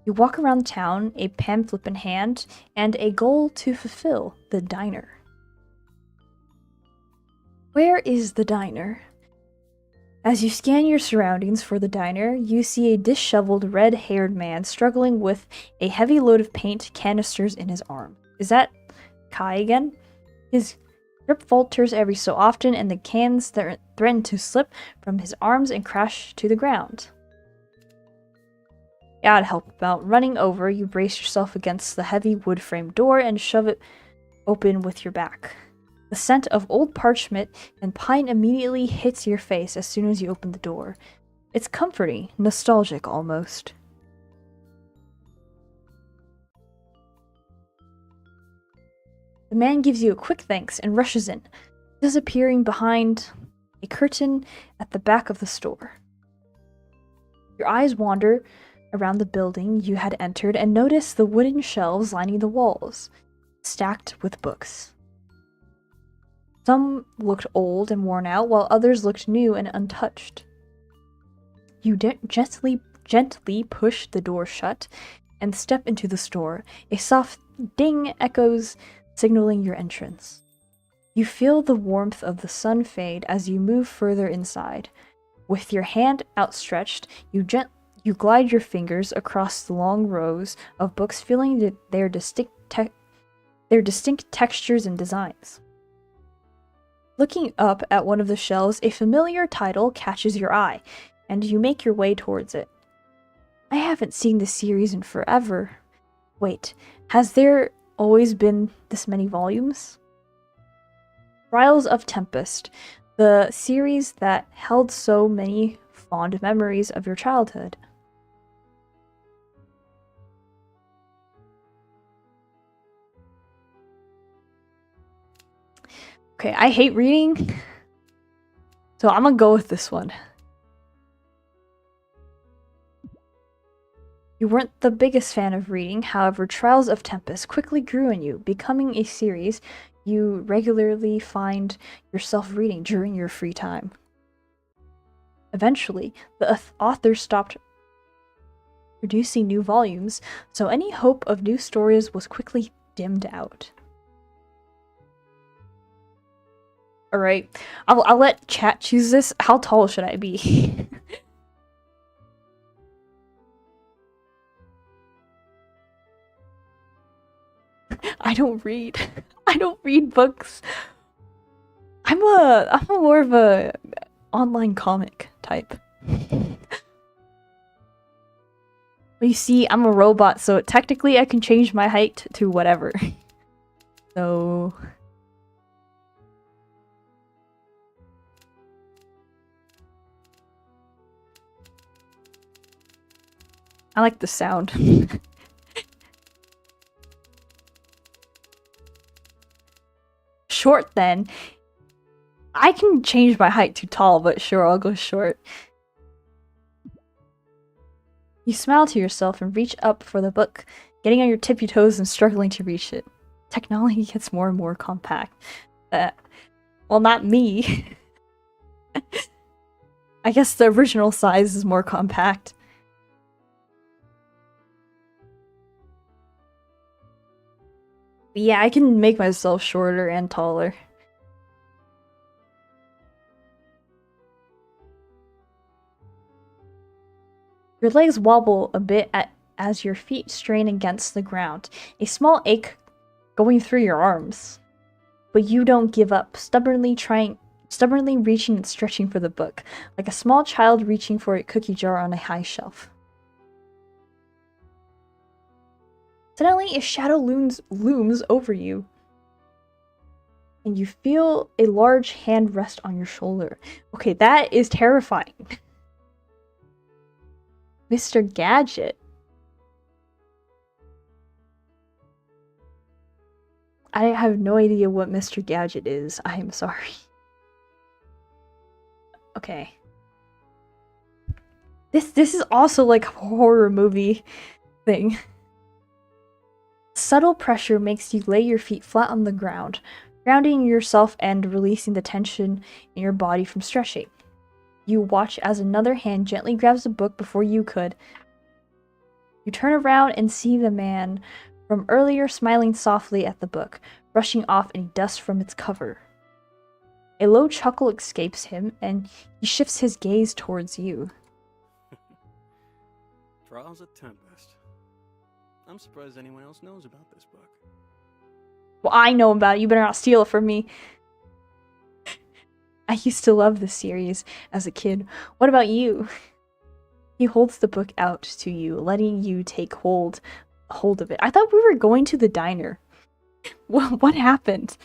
Speaker 1: You walk around town, a pamphlet in hand, and a goal to fulfill: the diner. Where is the diner? As you scan your surroundings for the diner, you see a disheveled, red-haired man struggling with a heavy load of paint canisters in his arm. Is that Kai again? His grip falters every so often, and the cans threaten to slip from his arms and crash to the ground. Gotta help about. Running over, you brace yourself against the heavy wood frame door and shove it open with your back. The scent of old parchment and pine immediately hits your face as soon as you open the door. It's comforting, nostalgic almost. The man gives you a quick thanks and rushes in, disappearing behind a curtain at the back of the store. Your eyes wander around the building you had entered and notice the wooden shelves lining the walls, stacked with books. Some looked old and worn out, while others looked new and untouched. You gently push the door shut and step into the store. A soft ding echoes, signaling your entrance. You feel the warmth of the sun fade as you move further inside. With your hand outstretched, you glide your fingers across the long rows of books, feeling their distinct textures and designs. Looking up at one of the shelves, a familiar title catches your eye, and you make your way towards it. I haven't seen this series in forever. Wait, has there always been this many volumes? Trials of Tempest, the series that held so many fond memories of your childhood. Okay, I hate reading, so I'm gonna go with this one. You weren't the biggest fan of reading, however, Trials of Tempest quickly grew in you, becoming a series you regularly find yourself reading during your free time. Eventually, the author stopped producing new volumes, so any hope of new stories was quickly dimmed out. Alright, I'll let chat choose this. How tall should I be? I don't read. I don't read books. I'm more of a online comic type. But you see, I'm a robot, so technically I can change my height to whatever. So I like the sound. Short then. I can change my height to tall, but sure, I'll go short. You smile to yourself and reach up for the book, getting on your tippy toes and struggling to reach it. Technology gets more and more compact. Well, not me. I guess the original size is more compact. But yeah, I can make myself shorter and taller. Your legs wobble a bit as your feet strain against the ground, a small ache going through your arms. But you don't give up, stubbornly reaching and stretching for the book, like a small child reaching for a cookie jar on a high shelf. Suddenly, a shadow looms over you, and you feel a large hand rest on your shoulder. Okay, that is terrifying. Mr. Gadget. I have no idea what Mr. Gadget is. I am sorry. Okay. This is also like a horror movie thing. Subtle pressure makes you lay your feet flat on the ground, grounding yourself and releasing the tension in your body from stretching. You watch as another hand gently grabs the book before you could. You turn around and see the man from earlier smiling softly at the book, brushing off any dust from its cover. A low chuckle escapes him, and he shifts his gaze towards you.
Speaker 4: Trials of Tempest. I'm surprised anyone else knows about this book.
Speaker 1: Well, I know about it. You better not steal it from me. I used to love this series as a kid. What about you? He holds the book out to you, letting you take hold of it. I thought we were going to the diner. What happened?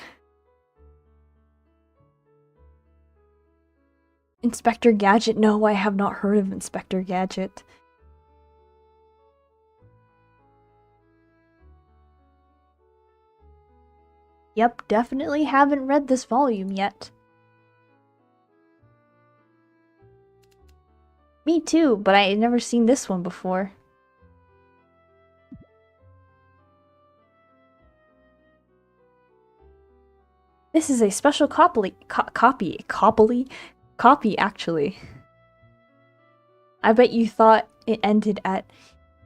Speaker 1: Inspector Gadget? No, I have not heard of Inspector Gadget. Yep, definitely haven't read this volume yet. Me too, but I had never seen this one before. This is a special copy actually. I bet you thought it ended at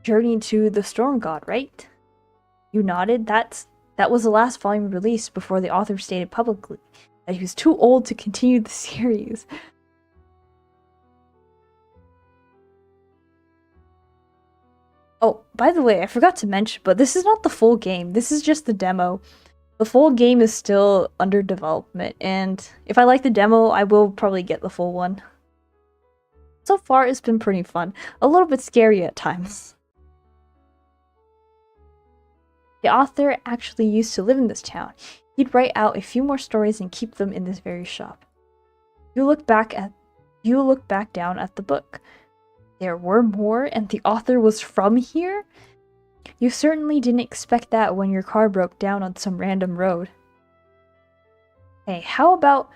Speaker 1: Journey to the Storm God, right? You nodded. That was the last volume released before the author stated publicly that he was too old to continue the series. Oh, by the way, I forgot to mention, but this is not the full game. This is just the demo. The full game is still under development, and if I like the demo, I will probably get the full one. So far, it's been pretty fun. A little bit scary at times. The author actually used to live in this town. He'd write out a few more stories and keep them in this very shop. You look back down at the book. There were more, and the author was from here? You certainly didn't expect that when your car broke down on some random road. Hey, how about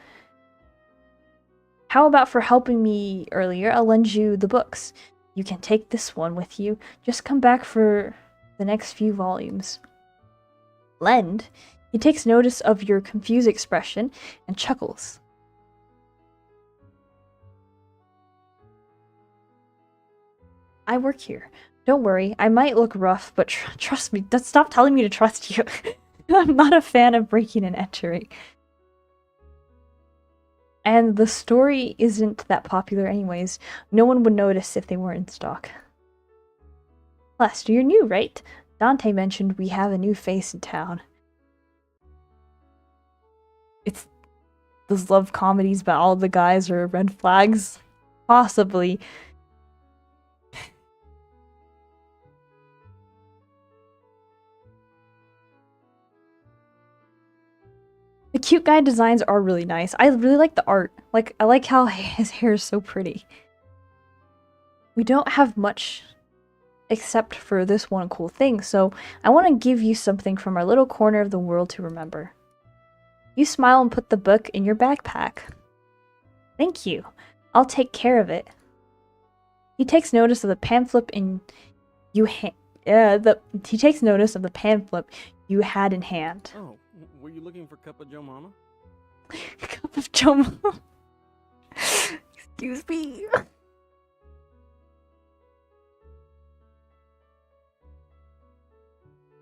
Speaker 1: for helping me earlier, I'll lend you the books. You can take this one with you. Just come back for the next few volumes. Lend? He takes notice of your confused expression and chuckles. I work here. Don't worry, I might look rough, but trust me, stop telling me to trust you. I'm not a fan of breaking and entering. And the story isn't that popular anyways. No one would notice if they weren't in stock. Plus, you're new, right? Dante mentioned we have a new face in town. It's those love comedies, but all the guys are red flags? Possibly. The cute guy designs are really nice. I really like the art. I like how his hair is so pretty. We don't have much except for this one cool thing, so I want to give you something from our little corner of the world to remember. You smile and put the book in your backpack. Thank you. I'll take care of it. He takes notice of the pamphlet you had in hand.
Speaker 4: Oh, were you looking for Cup of Joe Mama?
Speaker 1: Cup of Joe Mama. Excuse me.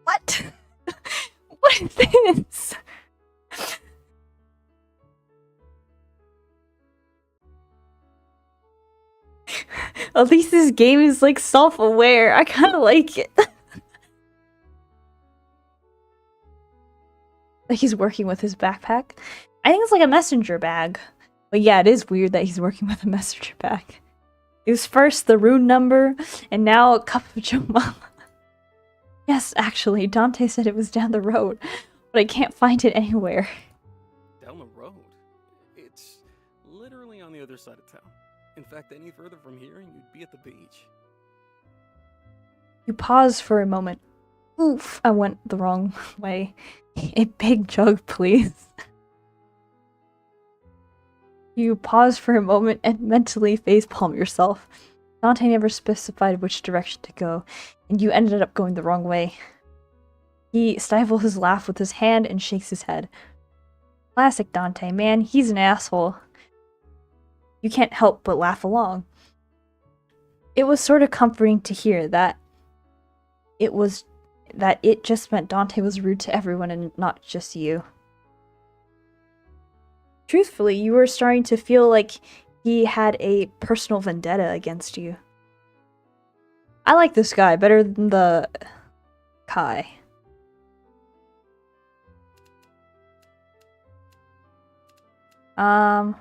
Speaker 1: What? What is this? At least this game is like self-aware. I kind of like it. Like he's working with his backpack. I think it's like a messenger bag. But yeah, it is weird that he's working with a messenger bag. It was first the rune number, and now a Cup of Joe Mama. Yes, actually, Dante said it was down the road, but I can't find it anywhere.
Speaker 4: Down the road? It's literally on the other side of town. In fact, any further from here and you'd be at the beach.
Speaker 1: You pause for a moment. Oof, I went the wrong way. A big jug, please. You pause for a moment and mentally facepalm yourself. Dante never specified which direction to go, and you ended up going the wrong way. He stifles his laugh with his hand and shakes his head. Classic Dante, man, he's an asshole. You can't help but laugh along. It was sort of comforting to hear that it just meant Dante was rude to everyone and not just you. Truthfully, you were starting to feel like he had a personal vendetta against you. I like this guy better than the Kai. What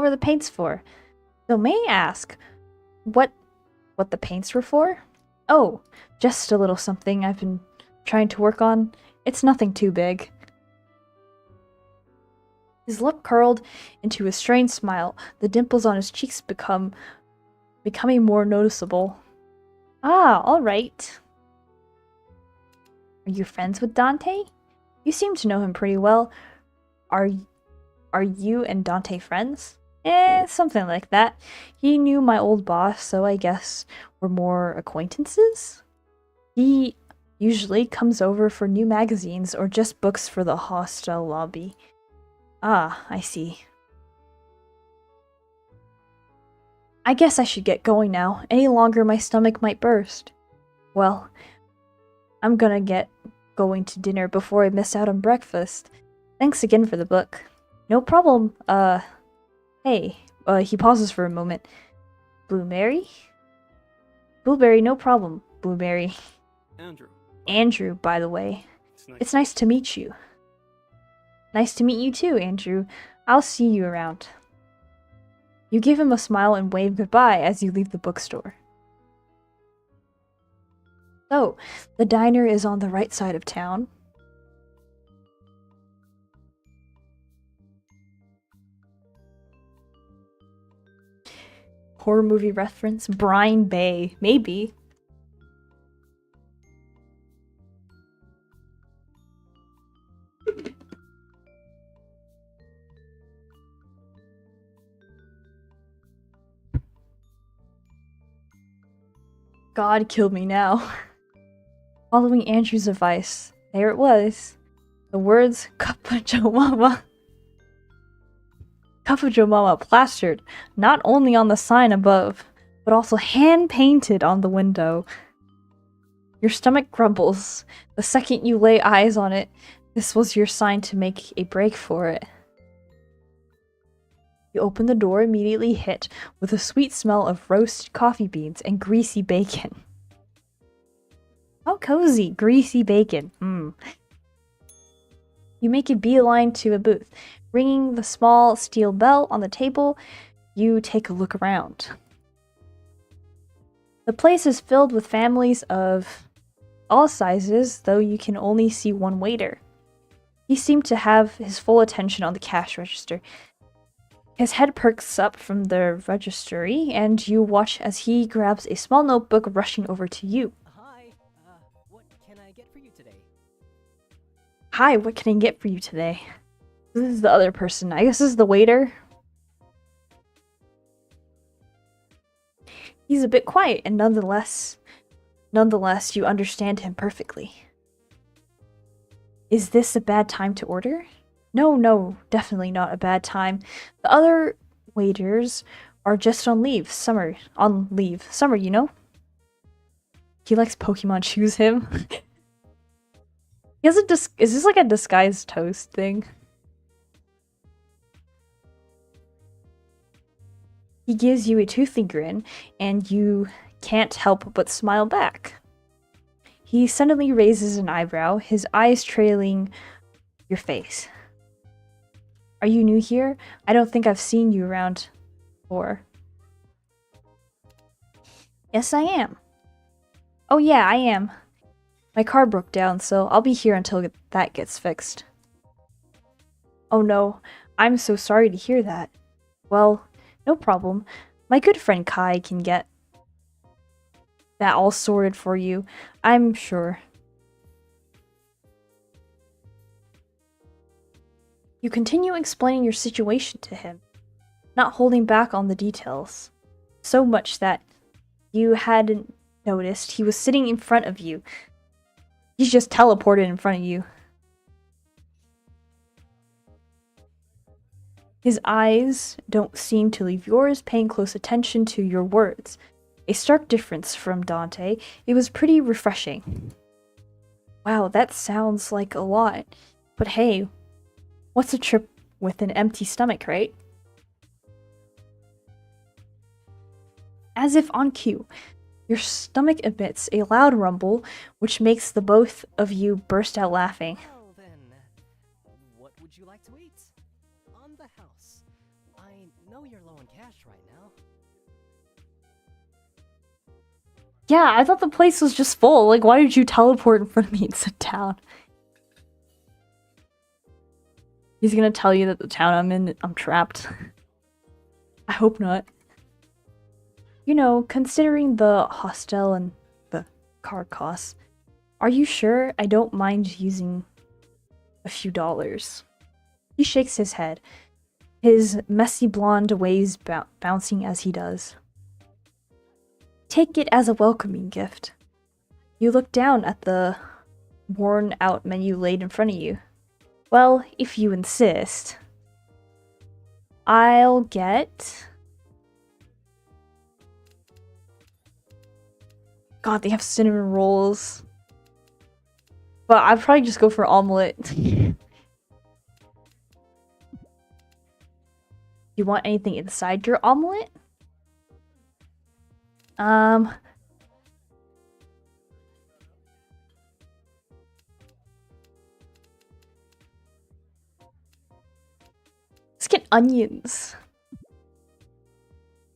Speaker 1: were the paints for? So may I ask, what the paints were for? Oh, just a little something I've been trying to work on. It's nothing too big. His lip curled into a strained smile. The dimples on his cheeks becoming more noticeable. Ah, all right. Are you friends with Dante? You seem to know him pretty well. Are you and Dante friends? Something like that. He knew my old boss, so I guess we're more acquaintances? He usually comes over for new magazines or just books for the hostel lobby. Ah, I see. I guess I should get going now. Any longer my stomach might burst. Well, I'm gonna get going to dinner before I miss out on breakfast. Thanks again for the book. No problem. Hey. He pauses for a moment. Blueberry? Blueberry, no problem. Blueberry.
Speaker 4: Andrew.
Speaker 1: Andrew, by the way. It's nice to meet you. Nice to meet you too, Andrew. I'll see you around. You give him a smile and wave goodbye as you leave the bookstore. So, the diner is on the right side of town. Horror movie reference? Brine Bay. Maybe. God kill me now. Following Andrew's advice, there it was. The words Kapajomama. Kapajomama plastered not only on the sign above, but also hand-painted on the window. Your stomach grumbles. The second you lay eyes on it, this was your sign to make a break for it. You open the door, immediately hit with a sweet smell of roasted coffee beans and greasy bacon. How cozy, greasy bacon. You make a beeline to a booth. Ringing the small steel bell on the table, you take a look around. The place is filled with families of all sizes, though you can only see one waiter. He seemed to have his full attention on the cash register. His head perks up from the registry, and you watch as he grabs a small notebook rushing over to you.
Speaker 5: Hi, what can I get for you today?
Speaker 1: Hi, what can I get for you today? This is the other person. I guess this is the waiter. He's a bit quiet, and nonetheless, you understand him perfectly. Is this a bad time to order? No, definitely not a bad time. The other waiters are just on leave. Summer, you know? He likes Pokemon choose him. He has is this like a disguised toast thing? He gives you a toothy grin, and you can't help but smile back. He suddenly raises an eyebrow, his eyes trailing your face. Are you new here? I don't think I've seen you around before. Yes, I am. Oh yeah, I am. My car broke down, so I'll be here until that gets fixed. Oh no, I'm so sorry to hear that. Well, no problem. My good friend Kai can get that all sorted for you, I'm sure. You continue explaining your situation to him, not holding back on the details. So much that you hadn't noticed he was sitting in front of you. He's just teleported in front of you. His eyes don't seem to leave yours, paying close attention to your words. A stark difference from Dante. It was pretty refreshing. Wow, that sounds like a lot. But hey, what's a trip with an empty stomach, right? As if on cue, your stomach emits a loud rumble, which makes the both of you burst out laughing.
Speaker 5: Well then, what would you like to eat? On the house. I know you're low on cash right now.
Speaker 1: Yeah, I thought the place was just full. Like, why did you teleport in front of me and sit down? He's gonna tell you that the town I'm in, I'm trapped. I hope not. You know, considering the hostel and the car costs, are you sure I don't mind using a few dollars? He shakes his head, his messy blonde waves bouncing as he does. Take it as a welcoming gift. You look down at the worn-out menu laid in front of you. Well, if you insist. I'll get... God, they have cinnamon rolls. But I'd probably just go for omelet. You want anything inside your omelet? Let's get onions.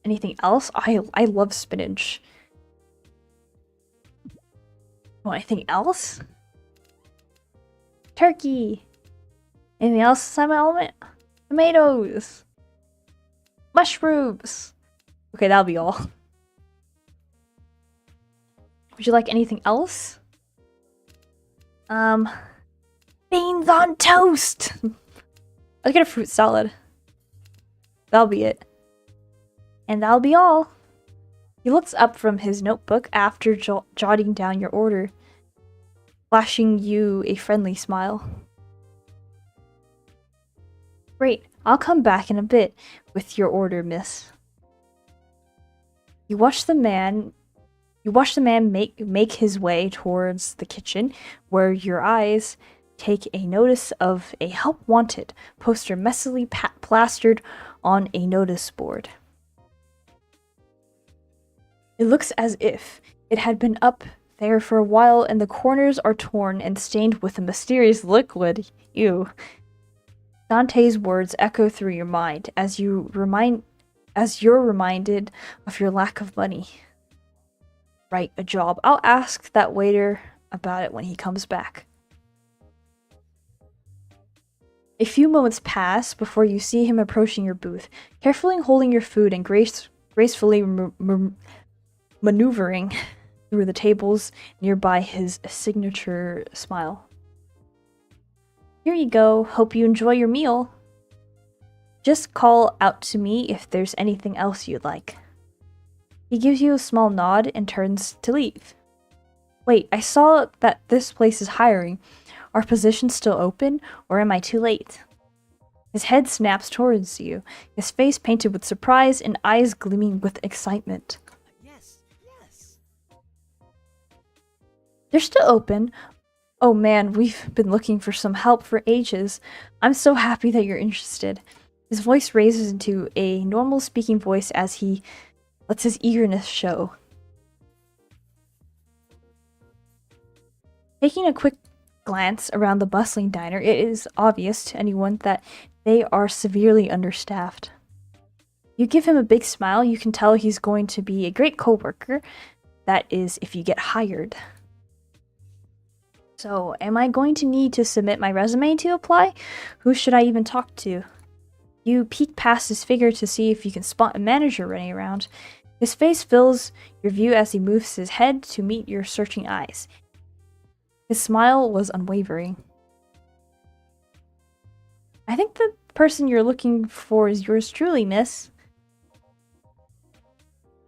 Speaker 1: Anything else? I love spinach. Want anything else? Turkey. Anything else inside my element? Tomatoes. Mushrooms. Okay, that'll be all. Would you like anything else? Beans on toast! Let's get a fruit salad. That'll be it. And that'll be all. He looks up from his notebook after jotting down your order, flashing you a friendly smile. Great, I'll come back in a bit with your order, miss. You watch the man make his way towards the kitchen, where your eyes take a notice of a help wanted poster messily plastered on a notice board. It looks as if it had been up there for a while, and the corners are torn and stained with a mysterious liquid. Ew. Dante's words echo through your mind as you're reminded of your lack of money. Right, a job. I'll ask that waiter about it when he comes back. A few moments pass before you see him approaching your booth, carefully holding your food and gracefully maneuvering through the tables nearby, his signature smile. Here you go. Hope you enjoy your meal. Just call out to me if there's anything else you'd like. He gives you a small nod and turns to leave. Wait, I saw that this place is hiring. Are positions still open, or am I too late? His head snaps towards you, his face painted with surprise and eyes gleaming with excitement.
Speaker 5: Yes, yes.
Speaker 1: They're still open. Oh man, we've been looking for some help for ages. I'm so happy that you're interested. His voice raises into a normal speaking voice as he lets his eagerness show. Taking a quick glance around the bustling diner, it is obvious to anyone that they are severely understaffed. You give him a big smile. You can tell he's going to be a great coworker. That is, if you get hired. So, am I going to need to submit my resume to apply? Who should I even talk to? You peek past his figure to see if you can spot a manager running around. His face fills your view as he moves his head to meet your searching eyes. His smile was unwavering. I think the person you're looking for is yours truly, miss.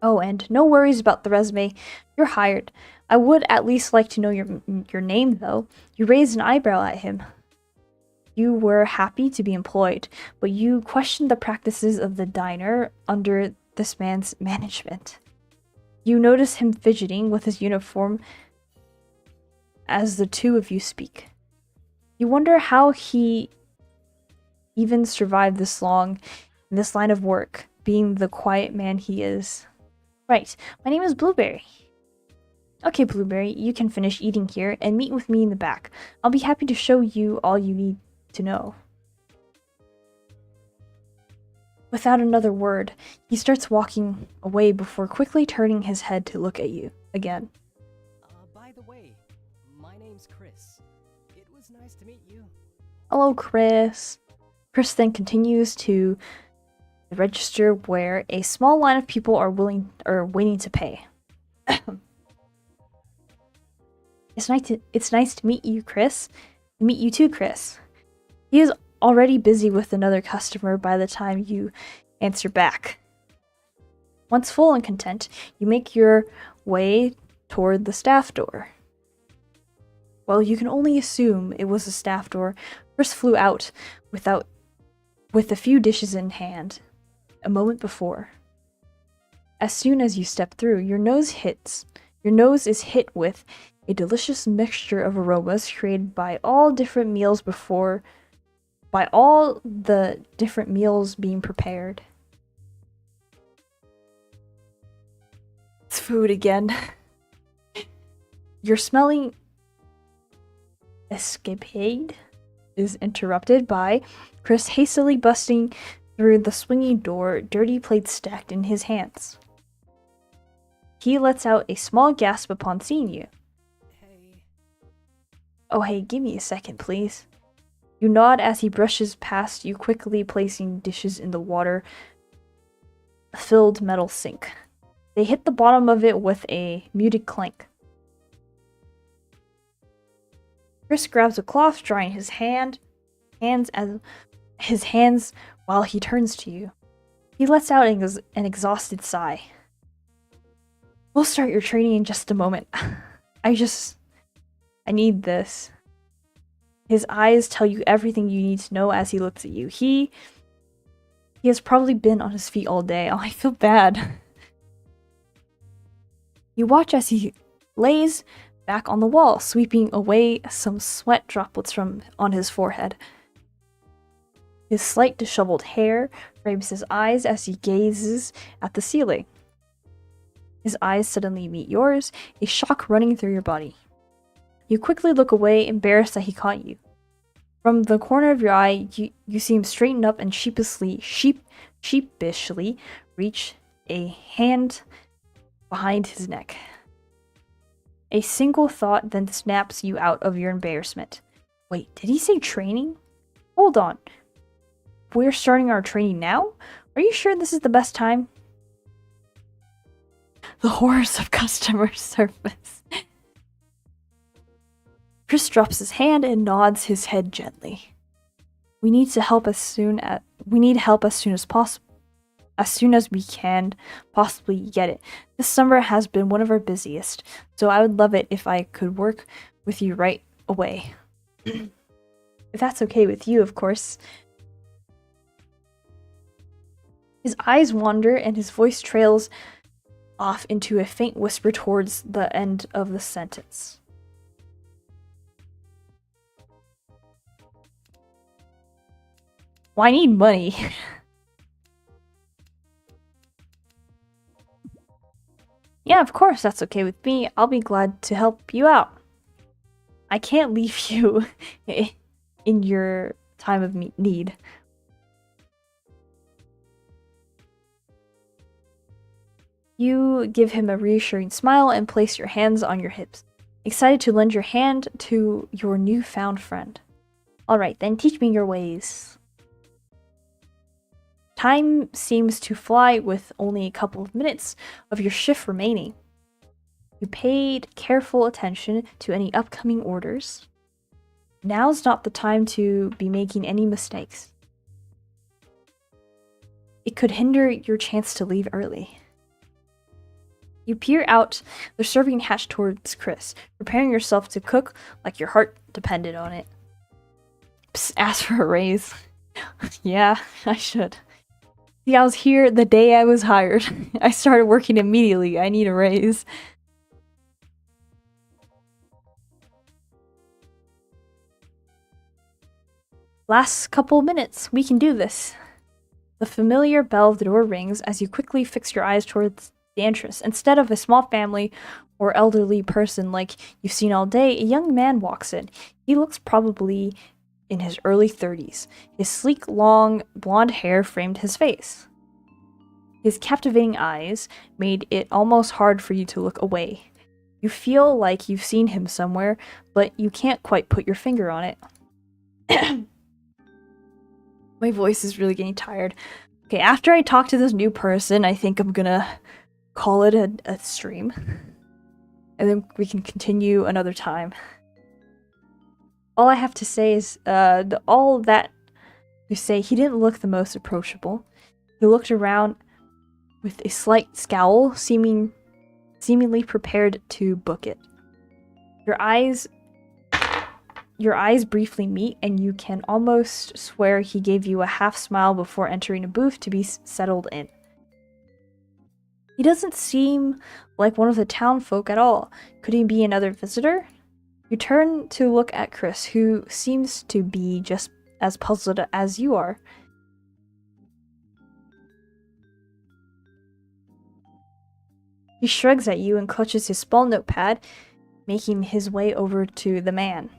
Speaker 1: Oh, and no worries about the resume. You're hired. I would at least like to know your name, though. You raised an eyebrow at him. You were happy to be employed, but you questioned the practices of the diner under this man's management. You notice him fidgeting with his uniform as the two of you speak. You wonder how he even survive this long in this line of work, being the quiet man he is. Right, my name is Blueberry. Okay, Blueberry, you can finish eating here and meet with me in the back. I'll be happy to show you all you need to know. Without another word, he starts walking away before quickly turning his head to look at you again.
Speaker 5: By the way, my name's Chris. It was nice to meet you.
Speaker 1: Hello, Chris. Chris then continues to the register where a small line of people are waiting to pay. It's nice to meet you, Chris. Meet you too, Chris. He is already busy with another customer by the time you answer back. Once full and content, you make your way toward the staff door. Well, you can only assume it was a staff door. Chris flew out with a few dishes in hand a moment before. As soon as you step through, your nose is hit with a delicious mixture of aromas created by all the different meals being prepared. It's food again. Your smelling escapade is interrupted by Chris hastily busting through the swinging door, dirty plates stacked in his hands. He lets out a small gasp upon seeing you.
Speaker 5: Hey.
Speaker 1: Oh hey, give me a second, please. You nod as he brushes past you, quickly placing dishes in the water-filled metal sink. They hit the bottom of it with a muted clank. Chris grabs a cloth, drying his hands while he turns to you. He lets out an exhausted sigh. We'll start your training in just a moment. I need this. His eyes tell you everything you need to know as he looks at you. He has probably been on his feet all day. Oh, I feel bad. You watch as he lays back on the wall, sweeping away some sweat droplets on his forehead. His slight disheveled hair frames his eyes as he gazes at the ceiling. His eyes suddenly meet yours, a shock running through your body. You quickly look away, embarrassed that he caught you. From the corner of your eye, you see him straighten up and sheepishly reach a hand behind his neck. A single thought then snaps you out of your embarrassment. Wait, did he say training? Hold on. We're starting our training now? Are you sure this is the best time? The horrors of customer service. Chris drops his hand and nods his head gently. We need help as soon as possible. As soon as we can possibly get it. This summer has been one of our busiest, so I would love it if I could work with you right away. If that's okay with you, of course. His eyes wander and his voice trails off into a faint whisper towards the end of the sentence. Well, I need money. Yeah, of course, that's okay with me. I'll be glad to help you out. I can't leave you in your time of need. You give him a reassuring smile and place your hands on your hips, excited to lend your hand to your newfound friend. Alright, then teach me your ways. Time seems to fly with only a couple of minutes of your shift remaining. You paid careful attention to any upcoming orders. Now's not the time to be making any mistakes. It could hinder your chance to leave early. You peer out the serving hatch towards Chris, preparing yourself to cook like your heart depended on it. Psst, ask for a raise. Yeah, I should. See, I was here the day I was hired. I started working immediately. I need a raise. Last couple minutes, we can do this. The familiar bell of the door rings as you quickly fix your eyes towards the entrance. Instead of a small family or elderly person like you've seen all day, a young man walks in. He looks probably in his early 30s. His sleek, long, blonde hair framed his face. His captivating eyes made it almost hard for you to look away. You feel like you've seen him somewhere, but you can't quite put your finger on it. My voice is really getting tired. Okay, after I talk to this new person, I think I'm gonna call it a stream. And then we can continue another time. All I have to say is, all that to say, he didn't look the most approachable. He looked around with a slight scowl, seemingly prepared to book it. Your eyes briefly meet, and you can almost swear he gave you a half smile before entering a booth to be settled in. He doesn't seem like one of the town folk at all. Could he be another visitor? You turn to look at Chris, who seems to be just as puzzled as you are. He shrugs at you and clutches his small notepad, making his way over to the man.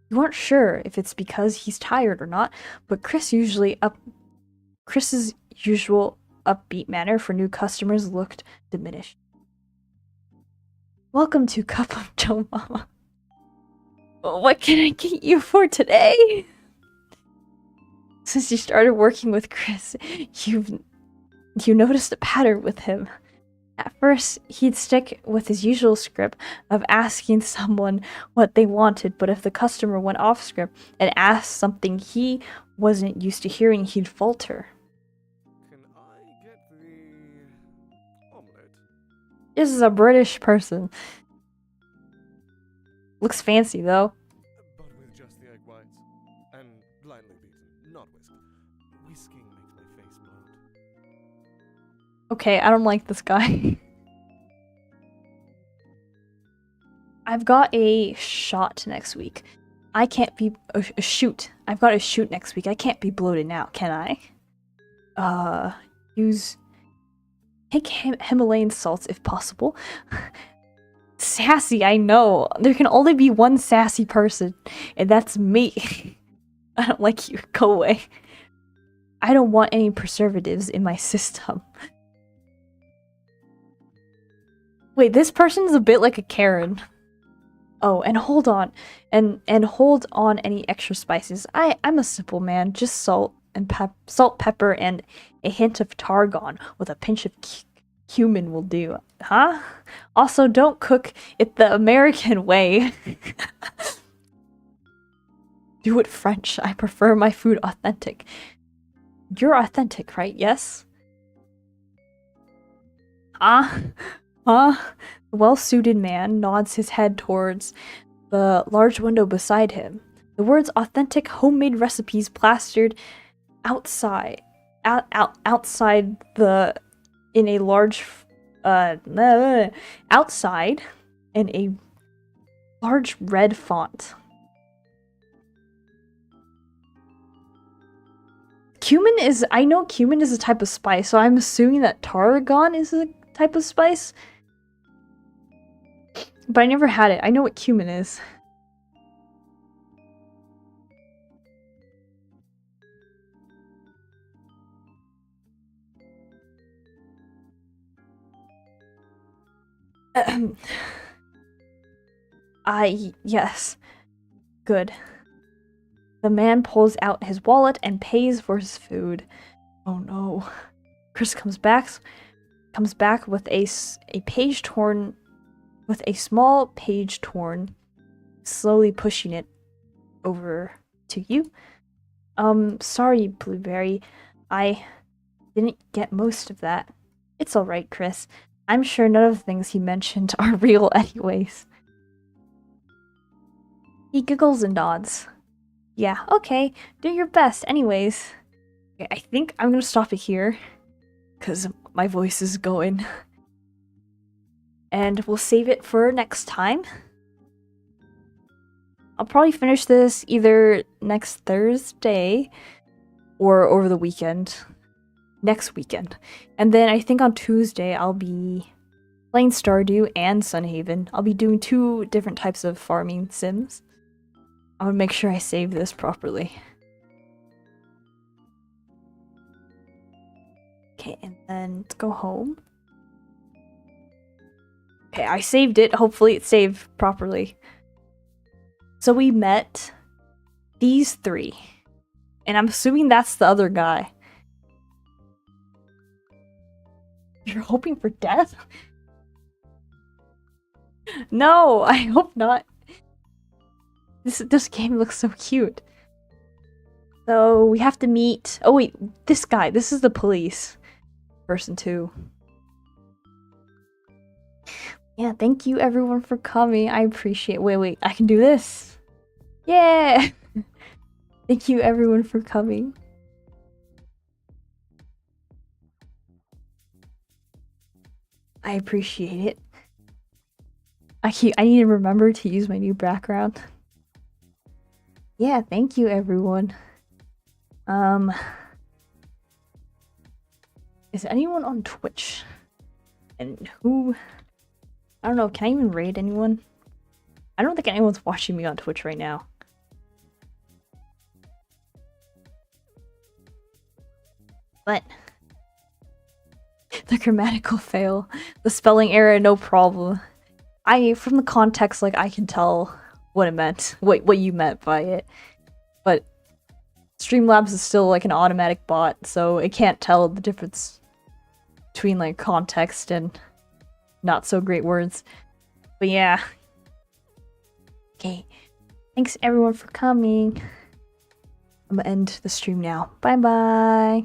Speaker 1: You aren't sure if it's because he's tired or not, but Chris's usual upbeat manner for new customers looked diminished. Welcome to Cup of Joe Mama. What can I get you for today? Since you started working with Chris, you noticed a pattern with him. At first, he'd stick with his usual script of asking someone what they wanted, but if the customer went off script and asked something he wasn't used to hearing, he'd falter.
Speaker 2: Can I get the omelette?
Speaker 1: This is a British person. Looks fancy, though.
Speaker 2: But with just the egg whites. And lightly beaten, not whisked. Whisking makes my face bloat.
Speaker 1: Okay, I don't like this guy. I've got a shot next week. I can't be a shoot. I've got a shoot next week. I can't be bloated now, can I? Take Himalayan salts if possible. Sassy, I know. There can only be one sassy person, and that's me. I don't like you. Go away. I don't want any preservatives in my system. Wait, this person's a bit like a Karen. Oh, and hold on. And hold on any extra spices. I'm a simple man. Just salt, pepper, and a hint of tarragon with a pinch of cumin will do. Huh? Also, don't cook it the American way. Do it French. I prefer my food authentic. You're authentic, right? Yes? The well-suited man nods his head towards the large window beside him. The words authentic homemade recipes plastered outside in a large outside in a large red font. I know cumin is a type of spice, so I'm assuming that tarragon is a type of spice. But I never had it. I know what cumin is. Yes. Good. The man pulls out his wallet and pays for his food. Oh no. Chris comes back with a page torn, with a small page torn, slowly pushing it over to you. Sorry, Blueberry. I didn't get most of that. It's alright, Chris. I'm sure none of the things he mentioned are real anyways. He giggles and nods. Yeah, okay. Do your best anyways. Okay, I think I'm gonna stop it here, because my voice is going. And we'll save it for next time. I'll probably finish this either next Thursday or over the weekend. Next weekend. And then I think on Tuesday I'll be playing Stardew and Sunhaven. I'll be doing 2 different types of farming sims. I'm gonna make sure I save this properly. Okay, and then let's go home. Okay, I saved it. Hopefully it saved properly. So we met these 3. And I'm assuming that's the other guy. You're hoping for death? No, I hope not. This game looks so cute. So we have to meet. Oh wait, this guy. This is the police person too. Yeah, thank you everyone for coming. I appreciate. Wait, I can do this. Yeah. Thank you everyone for coming. I appreciate it. I need to remember to use my new background. Yeah, thank you everyone. Is anyone on Twitch? And who? I don't know, can I even raid anyone? I don't think anyone's watching me on Twitch right now. But the grammatical fail, the spelling error, no problem. From the context, like, I can tell what it meant, what you meant by it. But Streamlabs is still like an automatic bot, so it can't tell the difference between like context and not so great words. But yeah. Okay. Thanks everyone for coming. I'm gonna end the stream now. Bye bye.